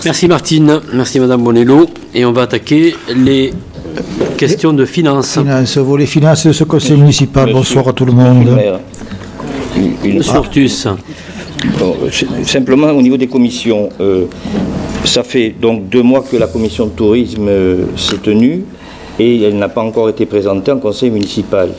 Merci Martine, merci Madame Bonello. Et on va attaquer les questions de finances. Volet finances de ce conseil municipal. Bonsoir à tout le monde. Monsieur Ortus. Bon, simplement au niveau des commissions, ça fait donc 2 mois que la commission de tourisme s'est tenue et elle n'a pas encore été présentée en conseil municipal.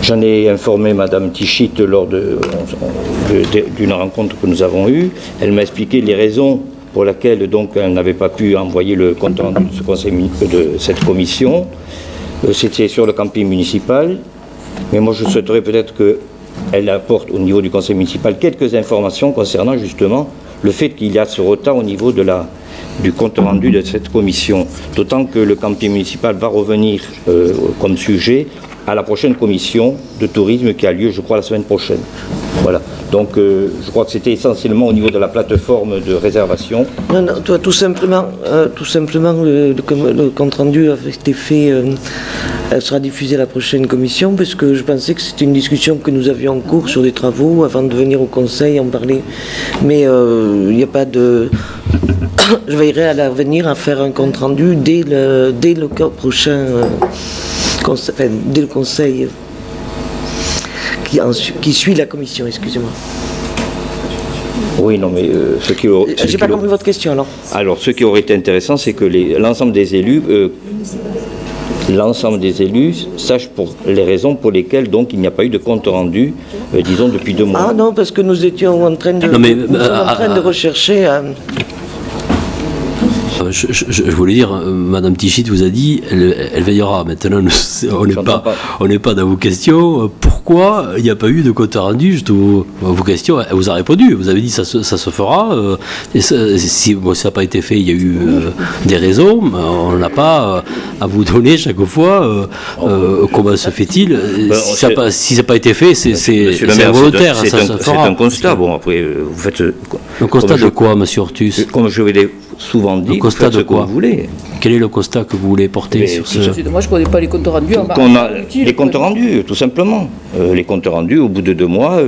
J'en ai informé Madame Tichit lors d'une rencontre que nous avons eue. Elle m'a expliqué les raisons pour lesquelles donc elle n'avait pas pu envoyer le compte rendu de cette commission. C'était sur le camping municipal, mais moi je souhaiterais peut-être qu'elle apporte au niveau du conseil municipal quelques informations concernant justement le fait qu'il y a ce retard au niveau du compte rendu de cette commission. D'autant que le camping municipal va revenir comme sujet à la prochaine commission de tourisme qui a lieu, je crois, la semaine prochaine. Voilà. Donc, je crois que c'était essentiellement au niveau de la plateforme de réservation. Non, tout simplement, le compte rendu a été fait, elle sera diffusée à la prochaine commission, parce que je pensais que c'était une discussion que nous avions en cours sur des travaux avant de venir au conseil en parler. Mais il n'y a pas de... Je veillerai à l'avenir à faire un compte rendu dès le prochain... dès le conseil qui suit la commission, excusez-moi. Oui, non, mais ce qui... J'ai pas compris votre question, alors. Alors, ce qui aurait été intéressant, c'est que l'ensemble des élus sachent pour les raisons pour lesquelles donc il n'y a pas eu de compte rendu, disons, depuis 2 mois. Ah non, parce que nous étions en train de rechercher... Je voulais dire, Madame Tichit vous a dit, elle veillera. Maintenant, on n'est pas dans vos questions. Pourquoi il n'y a pas eu de compte rendu? Vos questions, elle vous a répondu. Vous avez dit ça se fera. Et si ça n'a pas été fait, il y a eu des raisons. On n'a pas à vous donner chaque fois comment se fait-il. Si ça n'a pas été fait, c'est involontaire. C'est un constat. Bon, après, vous faites... Un constat de quoi, Monsieur Ortus? Comme je l'ai souvent dit, constat de quoi? vous voulez. Quel est le constat que vous voulez porter sur ce... Moi, je ne connais pas les comptes rendus. Les comptes rendus, tout simplement. Les comptes rendus, au bout de 2 mois,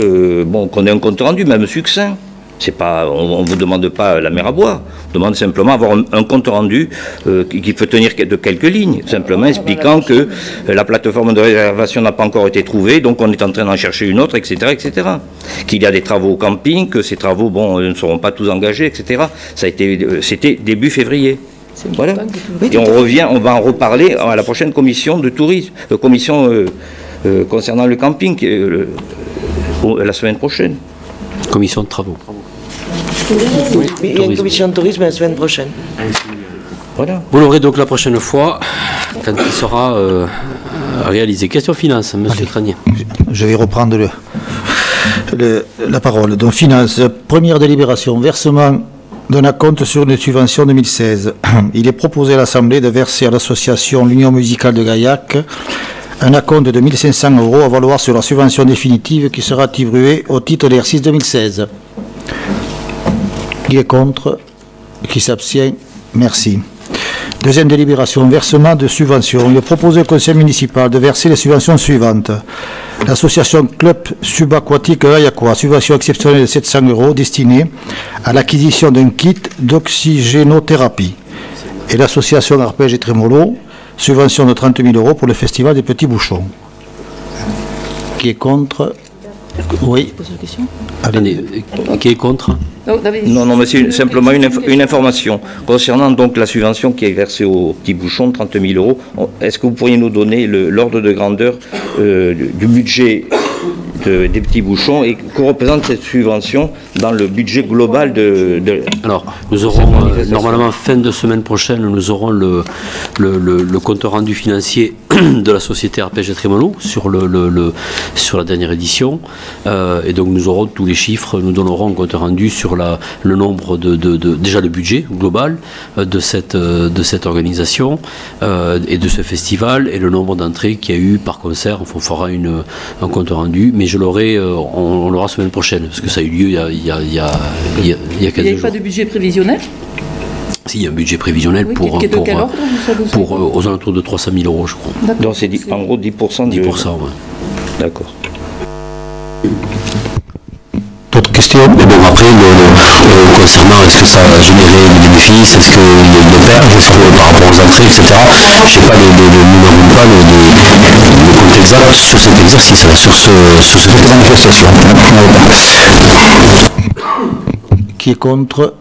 qu'on ait un compte rendu, même succinct. C'est pas, on ne vous demande pas la mer à boire. On demande simplement avoir un compte rendu qui peut tenir de quelques lignes, simplement expliquant que la plateforme de réservation n'a pas encore été trouvée, donc on est en train d'en chercher une autre, etc., etc. Qu'il y a des travaux au camping, que ces travaux, ne seront pas tous engagés, etc. C'était début février. Voilà. Et on va en reparler à la prochaine commission de tourisme, concernant le camping, la semaine prochaine. Commission de travaux. Il y a une commission de tourisme la semaine prochaine. Voilà. Vous l'aurez donc la prochaine fois, quand il sera réalisé. Question finance, monsieur Tranier. Je vais reprendre la parole. Donc, finance, première délibération, versement d'un acompte sur une subvention 2016. Il est proposé à l'Assemblée de verser à l'association l'Union musicale de Gaillac un acompte de 1 500 € à valoir sur la subvention définitive qui sera attribuée au titre de l'exercice 2016. Qui est contre? Qui s'abstient? Merci. Deuxième délibération, versement de subventions. Il est proposé au conseil municipal de verser les subventions suivantes. L'association Club Subaquatique Gaillacois, subvention exceptionnelle de 700 € destinée à l'acquisition d'un kit d'oxygénothérapie. Et l'association Arpège et Trémolo, subvention de 30 000 € pour le festival des Petits Bouchons. Qui est contre? Oui. Allez, qui est contre? Non, mais c'est simplement une information. Concernant donc la subvention qui est versée aux Petits Bouchons, 30 000 €, est-ce que vous pourriez nous donner l'ordre de grandeur du budget des Petits Bouchons et que représente cette subvention dans le budget global Alors, nous aurons, normalement, fin de semaine prochaine, nous aurons le compte rendu financier de la société Arpège et Trémolo sur la dernière édition. Et donc, nous aurons tous les chiffres, nous donnerons un compte rendu sur le nombre déjà le budget global de cette organisation et de ce festival et le nombre d'entrées qu'il y a eu par concert. On fera un compte rendu, mais on l'aura la semaine prochaine, parce que ça a eu lieu il y a 15 jours. Il n'y a pas de budget prévisionnel? Si, il y a un budget prévisionnel aux alentours de 300 000 €, je crois. Donc c'est en gros 10%. 10%, oui. D'accord. D'autres questions? Mais bon, après, concernant est-ce que ça a généré des bénéfices, est-ce qu'il y a eu des pertes, est-ce que par rapport aux entrées, etc. Je ne sais pas, nous n'avons pas le compte exact sur cet exercice, sur cette manifestation. Qui est contre?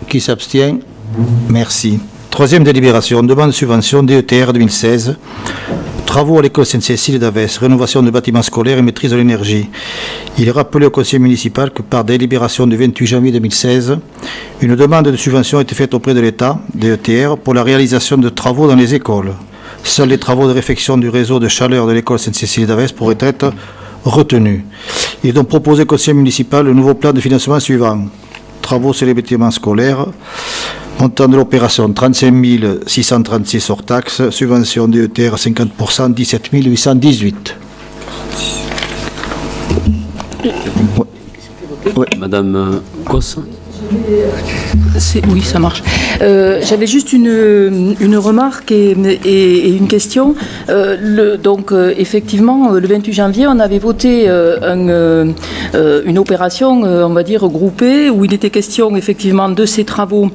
Qui s'abstient? Merci. Troisième délibération, demande de subvention DETR 2016. Travaux à l'école Sainte-Cécile d'Avès, rénovation de bâtiments scolaires et maîtrise de l'énergie. Il est rappelé au conseil municipal que par délibération du 28 janvier 2016, une demande de subvention a été faite auprès de l'État, DETR, pour la réalisation de travaux dans les écoles. Seuls les travaux de réfection du réseau de chaleur de l'école Sainte-Cécile d'Avès pourraient être retenus. Il est donc proposé au conseil municipal le nouveau plan de financement suivant. Travaux sur les bâtiments scolaires, montant de l'opération 35 636 hors taxes, subvention DETR 50%, 17 818. Ouais. Madame Cos. Oui, ça marche. J'avais juste une remarque et une question. Effectivement, le 28 janvier, on avait voté une opération, on va dire, groupée, où il était question effectivement de ces travaux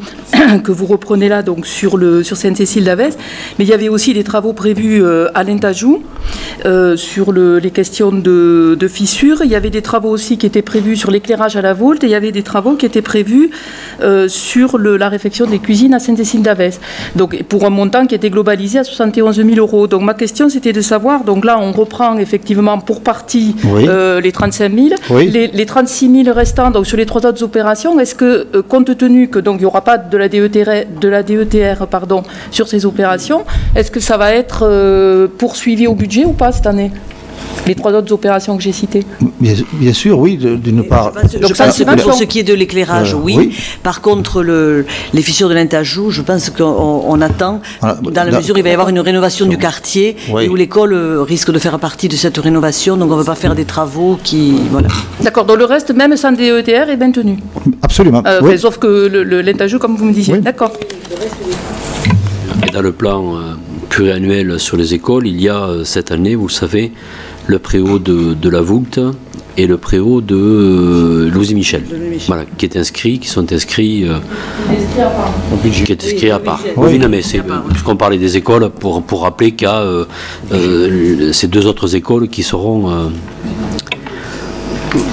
que vous reprenez là, donc sur Sainte-Cécile d'Avès. Mais il y avait aussi des travaux prévus à l'Intajou, sur les questions de fissures. Il y avait des travaux aussi qui étaient prévus sur l'éclairage à la volte, et il y avait des travaux qui étaient prévus sur la réfection des cuisines à Sainte-Cécile d'Avès. Donc, pour un montant qui était globalisé à 71 000 €. Donc, ma question, c'était de savoir, donc là, on reprend effectivement pour partie les 35 000. Oui. Les 36 000 restants, donc sur les 3 autres opérations, est-ce que, compte tenu que donc il n'y aura pas de la DETR sur ces opérations, est-ce que ça va être poursuivi au budget ou pas cette année? Les 3 autres opérations que j'ai citées. Bien sûr, oui, d'une part. Je pense que pour ce qui est de l'éclairage, oui. Par contre, les fissures de l'Intajou, je pense qu'on attend, dans la mesure où il va y avoir une rénovation du quartier, et où l'école risque de faire partie de cette rénovation, donc on ne va pas faire des travaux qui... Voilà. D'accord, donc le reste, même sans DETR, est maintenu. Absolument. Sauf que l'Intajou, comme vous me disiez. Oui. D'accord. dans le plan pluriannuel sur les écoles, il y a cette année, vous le savez, le préau de la Voulte et le préau de Louis Michel, voilà, qui sont inscrits, qui est inscrit à part. Oui, non, mais c'est puisqu'on parlait des écoles, pour rappeler qu'il y a ces deux autres écoles qui seront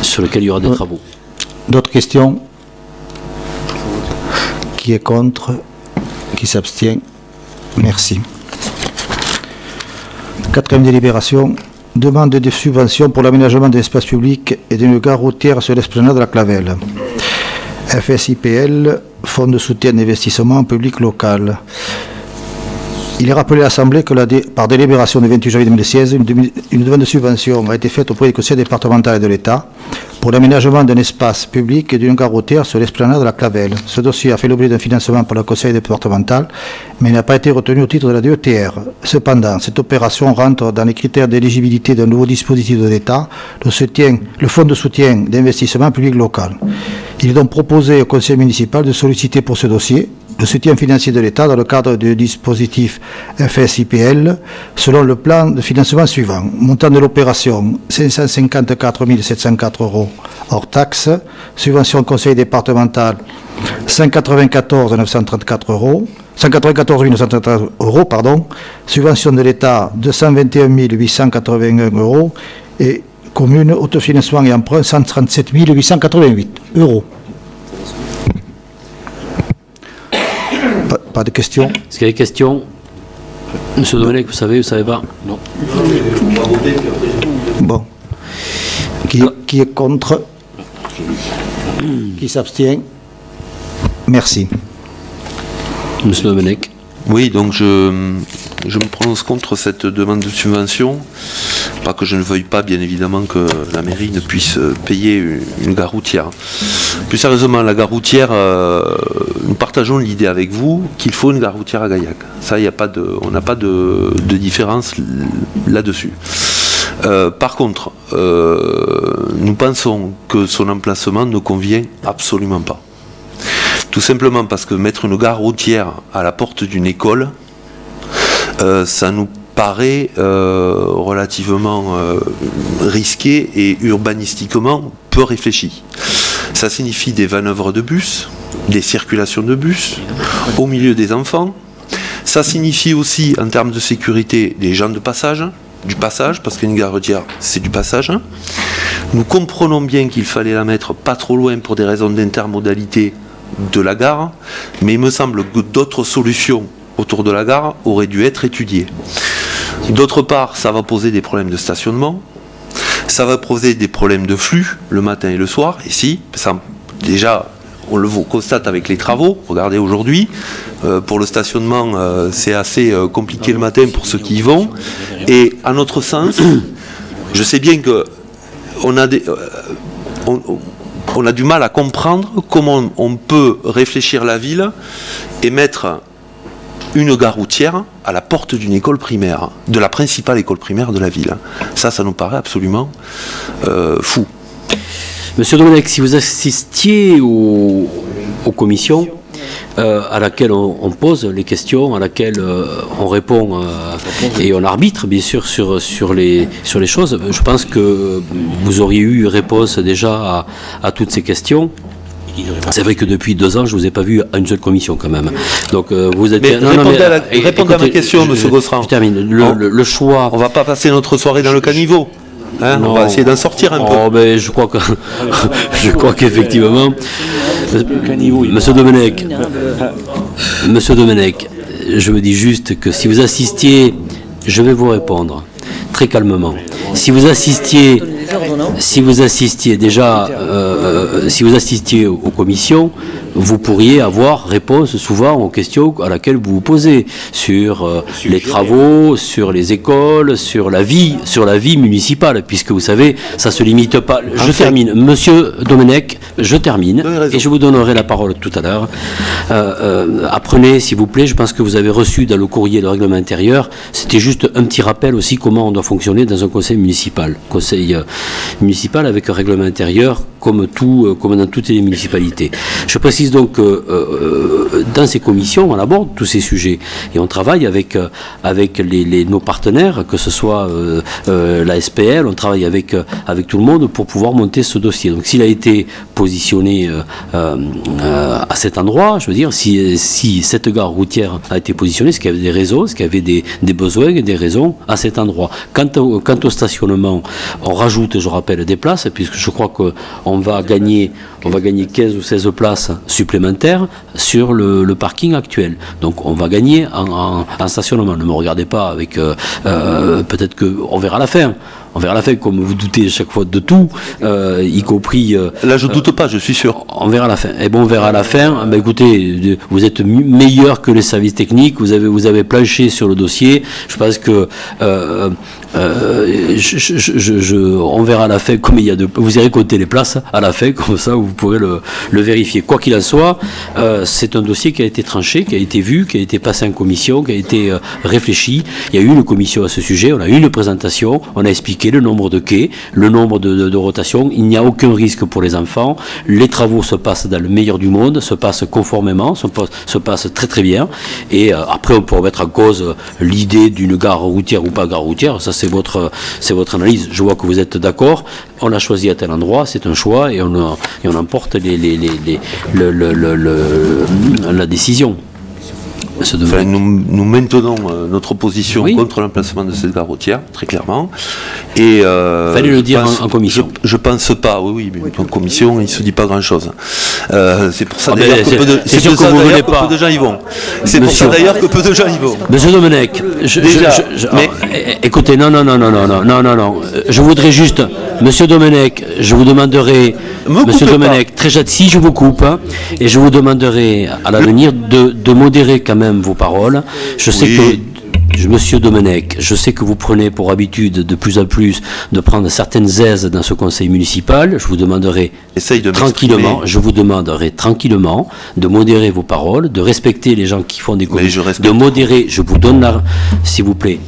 sur lesquelles il y aura des travaux. D'autres questions? Qui est contre? Qui s'abstient? Merci. Quatrième délibération. Demande de subvention pour l'aménagement de l'espace public et d'une gare routière sur l'esplanade de la Clavelle. FSIPL, Fonds de soutien d'investissement public local. Il est rappelé à l'Assemblée que par délibération du 28 janvier 2016, une demande de subvention a été faite auprès du Conseil départemental et de l'État pour l'aménagement d'un espace public et d'une gare routière sur l'esplanade de la Clavelle. Ce dossier a fait l'objet d'un financement par le Conseil départemental, mais n'a pas été retenu au titre de la DETR. Cependant, cette opération rentre dans les critères d'éligibilité d'un nouveau dispositif de l'État, le Fonds de soutien d'investissement public local. Il est donc proposé au Conseil municipal de solliciter pour ce dossier le soutien financier de l'État dans le cadre du dispositif FSIPL selon le plan de financement suivant. Montant de l'opération 554 704 € hors taxe. Subvention conseil départemental 194 934 €. 194 934 €, pardon. Subvention de l'État 221 881 € et commune, autofinancement et emprunt 137 888 €. Pas de questions? Est-ce qu'il y a des questions? Monsieur Domenech, vous savez pas? Non. Bon. Qui est contre? Qui s'abstient? Merci. Monsieur Domenech. Oui, donc je me prononce contre cette demande de subvention. Pas que je ne veuille pas, bien évidemment, que la mairie ne puisse payer une gare routière. Plus sérieusement, la gare routière, nous partageons l'idée avec vous qu'il faut une gare routière à Gaillac. Ça, on n'a pas de différence là-dessus. Par contre, nous pensons que son emplacement ne convient absolument pas. Tout simplement parce que mettre une gare routière à la porte d'une école, ça nous paraît relativement risqué et urbanistiquement peu réfléchi. Ça signifie des manœuvres de bus, des circulations de bus, au milieu des enfants. Ça signifie aussi, en termes de sécurité, des gens de passage, du passage, parce qu'une gare routière, c'est du passage. Nous comprenons bien qu'il fallait la mettre pas trop loin pour des raisons d'intermodalité de la gare, mais il me semble que d'autres solutions autour de la gare auraient dû être étudiées. D'autre part, ça va poser des problèmes de stationnement, ça va poser des problèmes de flux le matin et le soir, et si, ça, déjà, on le constate avec les travaux, regardez aujourd'hui, pour le stationnement, c'est assez compliqué le matin pour ceux qui y vont, et à notre sens, je sais bien que on a du mal à comprendre comment on peut réfléchir la ville et mettre une gare routière à la porte d'une école primaire, de la principale école primaire de la ville. Ça nous paraît absolument fou. Monsieur Domenech, si vous assistiez aux commissions à laquelle on pose les questions, à laquelle on répond et on arbitre bien sûr sur les choses, je pense que vous auriez eu réponse déjà à toutes ces questions. C'est vrai que depuis 2 ans, je ne vous ai pas vu à une seule commission quand même. Donc vous êtes. Mais répondez à ma question, monsieur Gossran. Je termine. Le choix. On ne va pas passer notre soirée dans le caniveau. Hein, on va essayer d'en sortir un peu. Ben, je crois qu'effectivement, Monsieur Domenech, je vous dis juste que si vous assistiez, je vais vous répondre très calmement. Si vous assistiez aux commissions, vous pourriez avoir réponse souvent aux questions à laquelle vous vous posez sur les travaux, sur les écoles, sur la vie municipale, puisque vous savez, ça se limite pas. Je termine, Monsieur Domenech, je termine, et je vous donnerai la parole tout à l'heure. Apprenez, s'il vous plaît, je pense que vous avez reçu dans le courrier le règlement intérieur. C'était juste un petit rappel aussi comment on doit fonctionner dans un conseil municipal, conseil municipal avec un règlement intérieur comme dans toutes les municipalités. Je précise donc que dans ces commissions, on aborde tous ces sujets et on travaille avec nos partenaires, que ce soit la SPL, on travaille avec tout le monde pour pouvoir monter ce dossier. Donc s'il a été positionné à cet endroit, je veux dire, si cette gare routière a été positionnée, c'est qu'il y avait des raisons, c'est qu'il y avait des besoins et des raisons à cet endroit. Quant au stationnement, on rajoute, je rappelle, des places, puisque je crois qu'on va gagner 15 ou 16 places supplémentaires sur le parking actuel. Donc on va gagner en stationnement. Ne me regardez pas avec... peut-être qu'on verra la fin. On verra la fin, comme vous doutez chaque fois de tout, y compris... Là, je ne doute pas, je suis sûr. On verra la fin. Et bon, on verra la fin. Ben, écoutez, vous êtes meilleur que les services techniques, vous avez planché sur le dossier. Je pense que... on verra à la fin comme il y a vous irez compter les places à la fin, comme ça vous pourrez le vérifier. Quoi qu'il en soit, c'est un dossier qui a été tranché, qui a été vu, qui a été passé en commission, qui a été réfléchi. Il y a eu une commission à ce sujet, on a eu une présentation, on a expliqué le nombre de quais, le nombre de rotations. Il n'y a aucun risque pour les enfants. Les travaux se passent dans le meilleur du monde, se passent conformément, se passent très très bien. Et après on peut remettre en cause l'idée d'une gare routière ou pas gare routière. Ça c'est votre analyse. Je vois que vous êtes d'accord. On a choisi à tel endroit, c'est un choix et on emporte la décision. Enfin, nous maintenons notre opposition contre l'emplacement de cette gare routière, très clairement. Et fallait le dire en commission. Je pense pas, oui, mais en commission, il ne se dit pas grand-chose. C'est pour ça d'ailleurs que peu de gens y vont. C'est pour ça d'ailleurs que peu de gens y vont. Monsieur Domenech, écoutez, non. Je voudrais juste, Monsieur Domenech, je vous demanderai, Monsieur Domenech, très gentil, si je vous coupe, et je vous demanderai à l'avenir de modérer quand même vos paroles. Je sais que, Monsieur Domenech, je sais que vous prenez pour habitude de plus en plus de prendre certaines aises dans ce conseil municipal. Je vous demanderai tranquillement de modérer vos paroles, de respecter les gens qui font des commissions, de modérer. Je vous donne s'il vous plaît.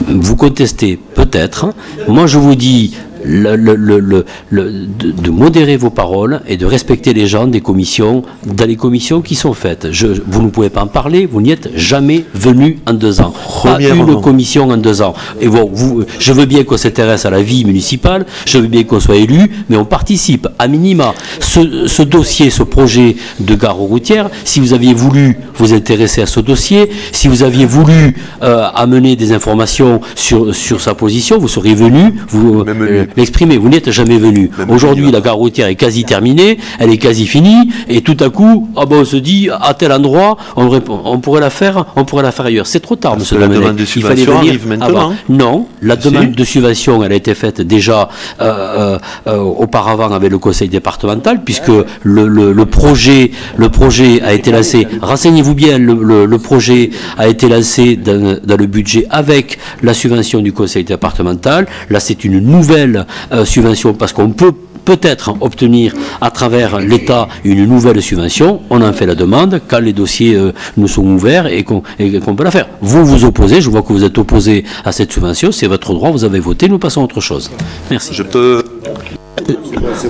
Vous contestez peut-être. Moi, je vous dis de modérer vos paroles et de respecter les gens des commissions, dans les commissions qui sont faites. Vous ne pouvez pas en parler, vous n'y êtes jamais venu en 2 ans. Pas une commission en 2 ans. Et bon, je veux bien qu'on s'intéresse à la vie municipale, je veux bien qu'on soit élu, mais on participe à minima. Ce dossier, ce projet de gare routière, si vous aviez voulu vous intéresser à ce dossier, si vous aviez voulu amener des informations sur sa position, vous seriez venu, l'exprimer. Vous n'êtes jamais venu. Aujourd'hui, la gare routière est quasi terminée, elle est quasi finie, et tout à coup, on se dit, à tel endroit, on pourrait la faire ailleurs. C'est trop tard, monsieur Domenech. La demande de subvention arrive maintenant. Non, la demande de subvention, elle a été faite déjà auparavant avec le conseil départemental, puisque le projet a été lancé. Renseignez-vous bien, le projet a été lancé dans le budget avec la subvention du conseil départemental. Là, c'est une nouvelle subvention parce qu'on peut-être obtenir à travers l'État une nouvelle subvention. On en fait la demande quand les dossiers nous sont ouverts et qu'on peut la faire. Vous vous opposez, je vois que vous êtes opposé à cette subvention, c'est votre droit, vous avez voté, nous passons à autre chose. Merci. Je peux...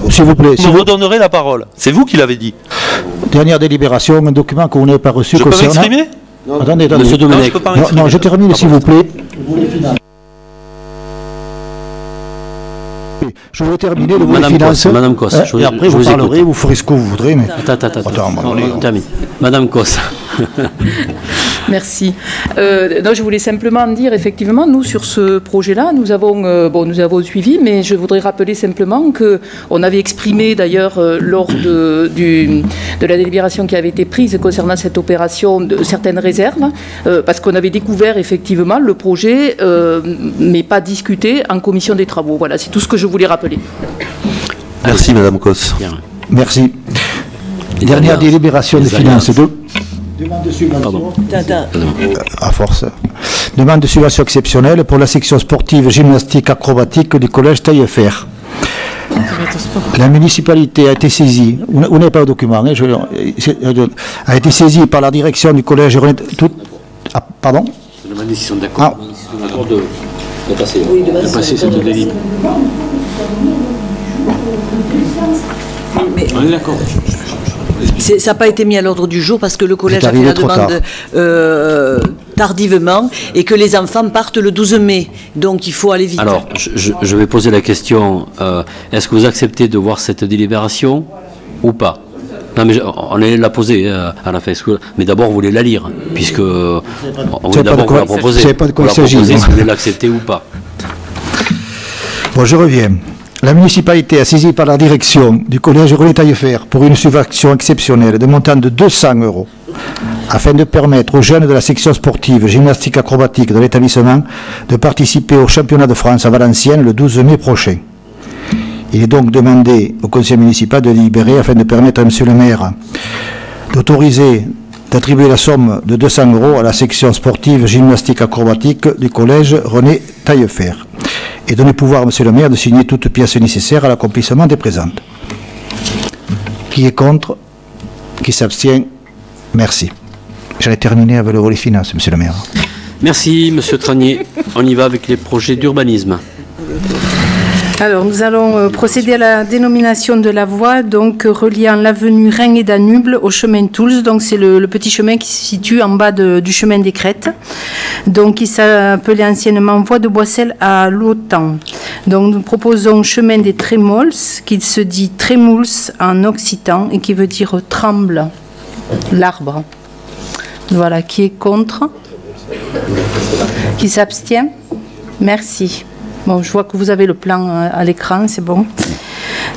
S'il vous plaît. Vous me redonnerez la parole. C'est vous qui l'avez dit. Dernière délibération, un document que vous n'avez pas reçu concernant... Je peux m'exprimer ? Attendez. Monsieur Domenech. Non, je termine s'il vous plaît. Je voulais terminer le volet finance. Madame Cos, et après vous parlerez, vous ferez ce que vous voudrez. Mais... Attends. On termine. Madame Cos. Merci. Non, je voulais simplement dire, effectivement, nous, sur ce projet-là, nous avons suivi, mais je voudrais rappeler simplement qu'on avait exprimé, d'ailleurs, lors de la délibération qui avait été prise concernant cette opération, certaines réserves, parce qu'on avait découvert, effectivement, le projet, mais pas discuté en commission des travaux. Voilà, c'est tout ce que je voulais rappeler. Merci, Madame Cos. Merci. Dernière délibération des finances. Demande de subvention. À force. Demande de subvention exceptionnelle pour la section sportive gymnastique acrobatique du collège Taillefer. La municipalité a été saisie, vous n'avez pas le document, a été saisie par la direction du collège. Pardon ? Je demande s'ils sont d'accord. De passer cette délibération. On est d'accord. Ça n'a pas été mis à l'ordre du jour parce que le collège a fait la demande tardivement et que les enfants partent le 12 mai. Donc il faut aller vite. Alors, je vais poser la question, est-ce que vous acceptez de voir cette délibération ou pas? Non, mais on allait la poser à la fin, mais d'abord vous voulez la lire, puisque on voulait d'abord vous la proposer. Je ne sais pas de quoi il s'agit. Si vous voulez l'accepter ou pas. Bon, je reviens. La municipalité a saisi par la direction du collège René Taillefer pour une subvention exceptionnelle de montant de 200 € afin de permettre aux jeunes de la section sportive gymnastique acrobatique de l'établissement de participer au championnat de France à Valenciennes le 12 mai prochain. Il est donc demandé au conseil municipal de délibérer afin de permettre à M. le maire d'autoriser d'attribuer la somme de 200 € à la section sportive gymnastique acrobatique du collège René Taillefer et donner pouvoir à M. le maire de signer toute pièce nécessaire à l'accomplissement des présentes. Qui est contre? Qui s'abstient? Merci. J'en ai terminé avec le volet finance, M. le maire. Merci, M. Tranier. On y va avec les projets d'urbanisme. Alors, nous allons procéder à la dénomination de la voie, donc reliant l'avenue Rhin et Danube au chemin Toulouse. Donc, c'est le petit chemin qui se situe en bas du chemin des Crêtes. Donc, il s'appelait anciennement voie de Boissel à Lautan. Donc, nous proposons chemin des Trémols, qui se dit Trémouls en occitan et qui veut dire tremble, l'arbre. Voilà, qui est contre? Qui s'abstient? Merci. Bon, je vois que vous avez le plan à l'écran, c'est bon.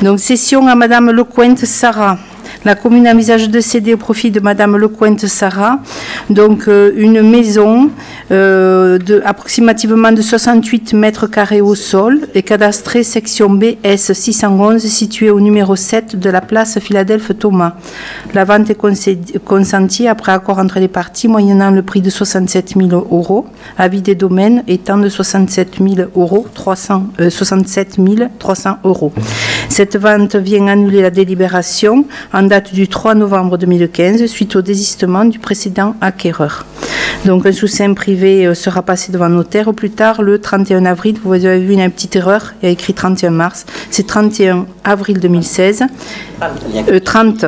Donc, cession à Madame Lecointe Sarah. La commune envisage de céder au profit de Madame Lecointe Sarah, donc une maison approximativement de 68 mètres carrés au sol et cadastrée section BS 611 située au numéro 7 de la place Philadelphe Thomas. La vente est consentie après accord entre les parties moyennant le prix de 67 000 €, avis des domaines étant de 67 000 €, 67 300 €. Cette vente vient annuler la délibération en date du 3 novembre 2015 suite au désistement du précédent acquéreur. Donc un sous-seing privé sera passé devant notaire au plus tard le 31 avril. Vous avez vu une petite erreur, il y a écrit 31 mars. C'est 31 avril 2016. 30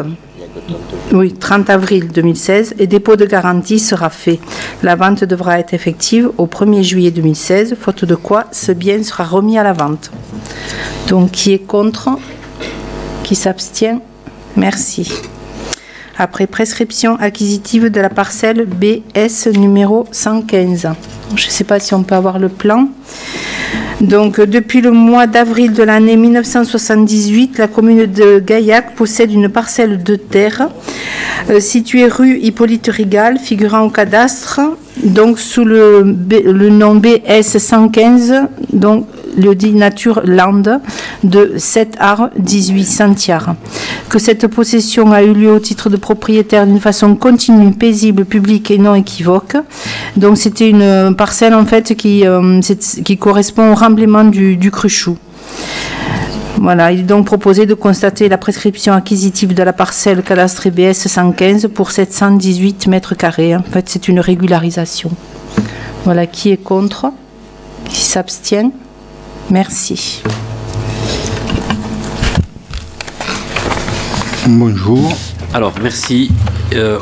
avril 2016 et dépôt de garantie sera fait. La vente devra être effective au 1er juillet 2016, faute de quoi ce bien sera remis à la vente. Donc qui est contre? Qui s'abstient? Merci. Après prescription acquisitive de la parcelle BS numéro 115. Je ne sais pas si on peut avoir le plan. Donc, depuis le mois d'avril de l'année 1978, la commune de Gaillac possède une parcelle de terre située rue Hippolyte Rigal, figurant au cadastre, donc sous le nom BS 115, donc le dit Nature Land de 7 arts 18 centiares. Que cette possession a eu lieu au titre de propriétaire d'une façon continue, paisible, publique et non équivoque. Donc c'était une parcelle en fait qui correspond au remblaiement du Cruchou. Voilà, il est donc proposé de constater la prescription acquisitive de la parcelle cadastrée BS 115 pour 718 mètres carrés. En fait, c'est une régularisation. Voilà, qui est contre? Qui s'abstient? Merci. Bonjour. Alors, merci.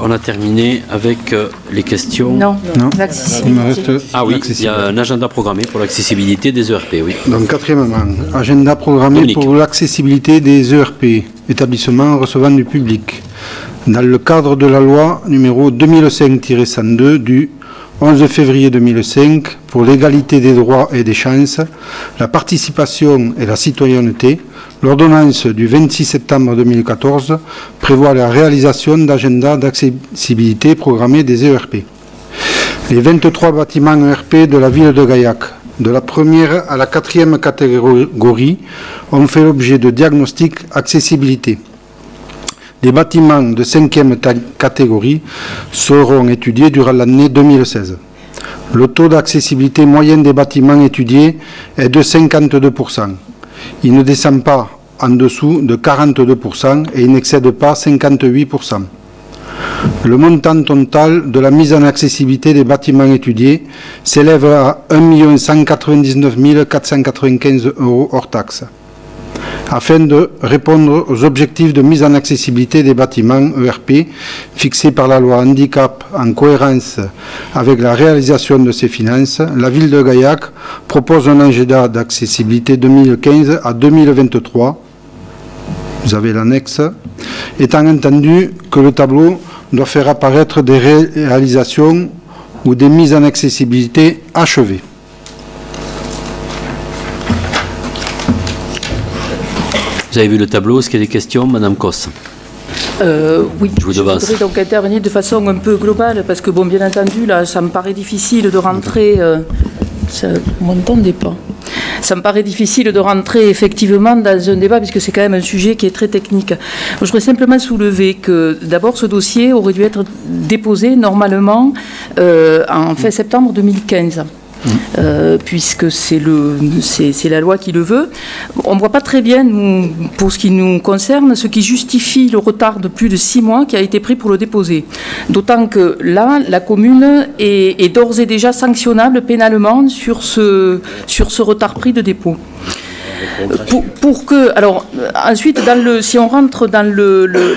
On a terminé avec les questions. Non. L'accessibilité. Ah oui, il y a un agenda programmé pour l'accessibilité des ERP, oui. Donc, quatrièmement, agenda programmé Dominique. pour l'accessibilité des ERP, établissements recevant du public. Dans le cadre de la loi numéro 2005-102 du 11 février 2005 pour l'égalité des droits et des chances, la participation et la citoyenneté, l'ordonnance du 26 septembre 2014 prévoit la réalisation d'agendas d'accessibilité programmés des ERP. Les 23 bâtiments ERP de la ville de Gaillac, de la première à la 4e catégorie, ont fait l'objet de diagnostics accessibilité. Les bâtiments de 5e catégorie seront étudiés durant l'année 2016. Le taux d'accessibilité moyen des bâtiments étudiés est de 52%. Il ne descend pas en dessous de 42% et il n'excède pas 58%. Le montant total de la mise en accessibilité des bâtiments étudiés s'élève à 1 199 495 € hors taxe. Afin de répondre aux objectifs de mise en accessibilité des bâtiments ERP fixés par la loi handicap en cohérence avec la réalisation de ses finances, la ville de Gaillac propose un agenda d'accessibilité 2015 à 2023. Vous avez l'annexe. Étant entendu que le tableau doit faire apparaître des réalisations ou des mises en accessibilité achevées. Vous avez vu le tableau, est-ce qu'il y a des questions, Madame Cos? Oui, je voudrais donc intervenir de façon un peu globale, parce que, bon, bien entendu, là, ça me paraît difficile de rentrer... vous m'entendez pas? Ça me paraît difficile de rentrer effectivement dans un débat, puisque c'est quand même un sujet qui est très technique. Je voudrais simplement soulever que, d'abord, ce dossier aurait dû être déposé normalement en fin septembre 2015. Puisque c'est la loi qui le veut. On ne voit pas très bien, nous, pour ce qui nous concerne, ce qui justifie le retard de plus de 6 mois qui a été pris pour le déposer. D'autant que là, la commune est d'ores et déjà sanctionnable pénalement sur ce retard pris de dépôt. Alors, ensuite, si on rentre dans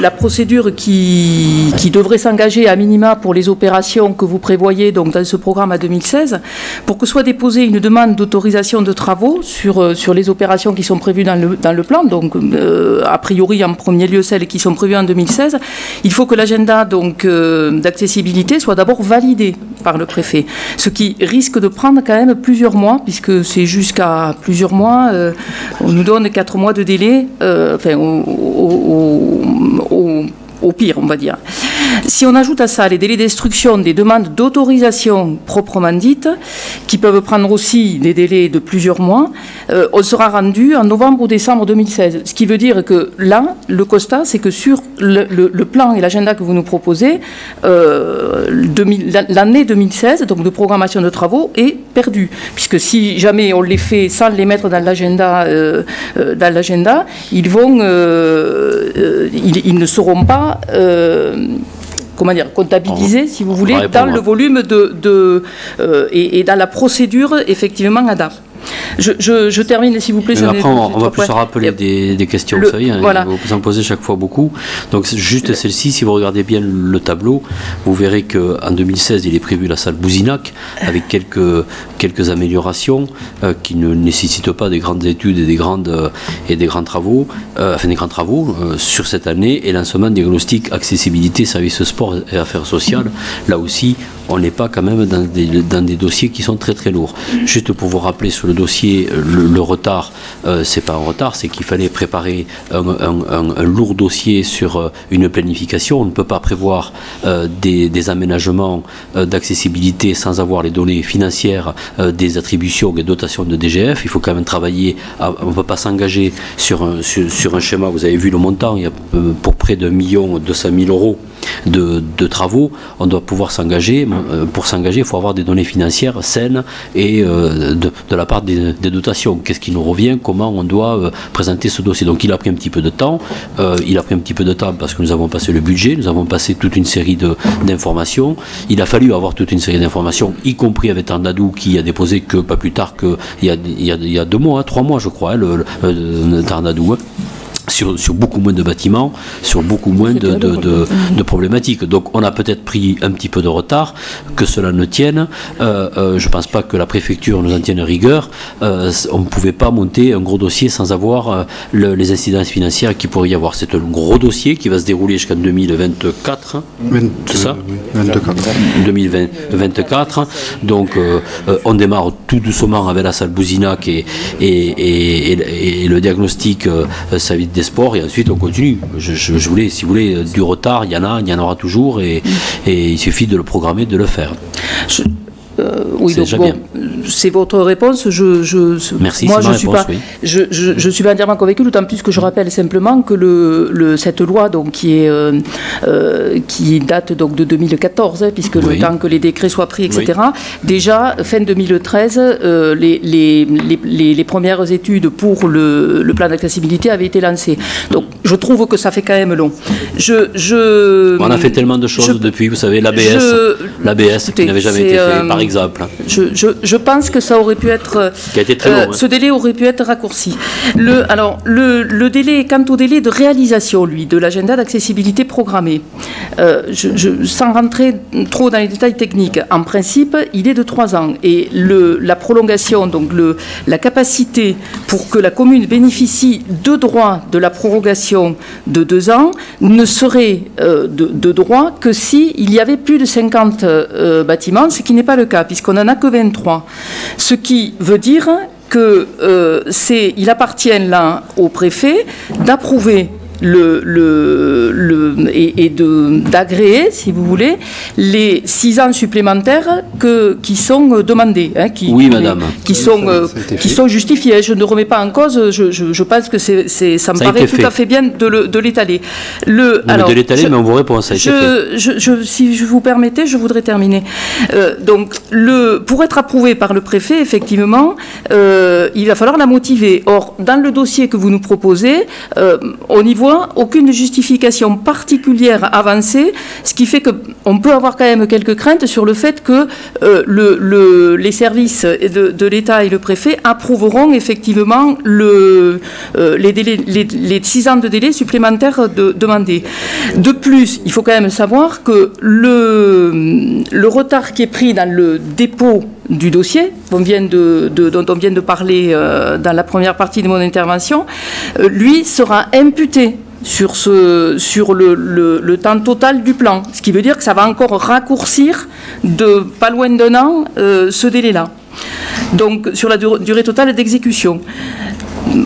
la procédure qui devrait s'engager à minima pour les opérations que vous prévoyez donc dans ce programme à 2016, pour que soit déposée une demande d'autorisation de travaux sur les opérations qui sont prévues dans le plan, donc a priori en premier lieu celles qui sont prévues en 2016, il faut que l'agenda d'accessibilité soit d'abord validé par le préfet, ce qui risque de prendre quand même plusieurs mois, puisque c'est jusqu'à plusieurs mois. On nous donne 4 mois de délai, au pire, on va dire. Si on ajoute à ça les délais d'instruction des demandes d'autorisation proprement dites, qui peuvent prendre aussi des délais de plusieurs mois, on sera rendu en novembre ou décembre 2016. Ce qui veut dire que là, le constat, c'est que sur le plan et l'agenda que vous nous proposez, l'année 2016, donc de programmation de travaux, est perdue. Puisque si jamais on les fait sans les mettre dans l'agenda, ils ne seront pas... comptabilisés, si vous voulez, dans le volume et dans la procédure, effectivement, ADAP. Je termine, s'il vous plaît. Après, on va plus se rappeler des questions, vous savez, voilà. Vous en posez chaque fois beaucoup. Donc, juste celle-ci, si vous regardez bien le tableau, vous verrez qu'en 2016, il est prévu la salle Bouzinac, avec quelques améliorations qui ne nécessitent pas des grandes études et des grands travaux, sur cette année, et lancement diagnostic, accessibilité, services sport et affaires sociales. Là aussi, on n'est pas quand même dans des dossiers qui sont très très lourds. Juste pour vous rappeler sur le dossier, le retard, c'est pas un retard, c'est qu'il fallait préparer un lourd dossier sur une planification. On ne peut pas prévoir des aménagements d'accessibilité sans avoir les données financières des attributions et dotations de DGF. Il faut quand même travailler, on ne peut pas s'engager sur un schéma, vous avez vu le montant, il y a pour près de 1 200 000 € de travaux, on doit pouvoir s'engager. Pour s'engager, il faut avoir des données financières saines et de la part des dotations. Qu'est-ce qui nous revient? Comment on doit présenter ce dossier? Donc il a pris un petit peu de temps. Parce que nous avons passé le budget, nous avons passé toute une série d'informations. Il a fallu avoir toute une série d'informations, y compris avec Tarnadou qui a déposé que pas plus tard qu'il y a 2 mois, 3 mois je crois, Tarnadou. Sur beaucoup moins de bâtiments, sur beaucoup moins de problématiques. Donc on a peut-être pris un petit peu de retard, que cela ne tienne. Je ne pense pas que la préfecture nous en tienne rigueur. On ne pouvait pas monter un gros dossier sans avoir les incidences financières qu'il pourrait y avoir. C'est un gros dossier qui va se dérouler jusqu'en 2024. C'est ça, 2024. Donc on démarre tout doucement avec la salle Bouzinac et le diagnostic service des sports, et ensuite on continue. Si vous voulez du retard, il y en aura toujours, et il suffit de le programmer, de le faire. Oui, donc bon, c'est votre réponse. Merci, moi, c'est ma réponse, oui. Je suis pas entièrement convaincu, d'autant plus que je rappelle simplement que cette loi, donc, qui date donc de 2014, puisque le temps que les décrets soient pris, etc. Déjà, fin 2013, les premières études pour le plan d'accessibilité avaient été lancées. Donc, je trouve que ça fait quand même long. On a fait tellement de choses depuis, vous savez, l'ABS qui n'avait jamais été fait, par exemple. Je pense que ça aurait pu être... Qui a été très long. Ce délai aurait pu être raccourci. Le délai, quant au délai de réalisation, lui, de l'agenda d'accessibilité programmée, sans rentrer trop dans les détails techniques, en principe, il est de 3 ans. Et la prolongation, donc la capacité pour que la commune bénéficie de droit de la prorogation de 2 ans ne serait de droit que s'il y avait plus de 50 bâtiments, ce qui n'est pas le cas, puisqu'on n'en a que 23. Ce qui veut dire qu'il appartient là au préfet d'approuver et d'agréer, si vous voulez, les 6 ans supplémentaires qui sont demandés, oui, madame. Qui sont justifiés. Je ne remets pas en cause. Je pense que ça me paraît tout à fait bien de l'étaler. De l'étaler, mais on vous répond, ça a été fait. Si je vous permettez, je voudrais terminer. Donc, pour être approuvé par le préfet, effectivement, il va falloir la motiver. Or, dans le dossier que vous nous proposez, au niveau aucune justification particulière avancée, ce qui fait qu'on peut avoir quand même quelques craintes sur le fait que les services de l'État et le préfet approuveront effectivement les 6 ans de délai supplémentaires demandés. De plus, il faut quand même savoir que le retard qui est pris dans le dépôt du dossier dont on vient de parler dans la première partie de mon intervention, lui sera imputé sur le temps total du plan, ce qui veut dire que ça va encore raccourcir de pas loin d'1 an ce délai-là, donc sur la durée totale d'exécution.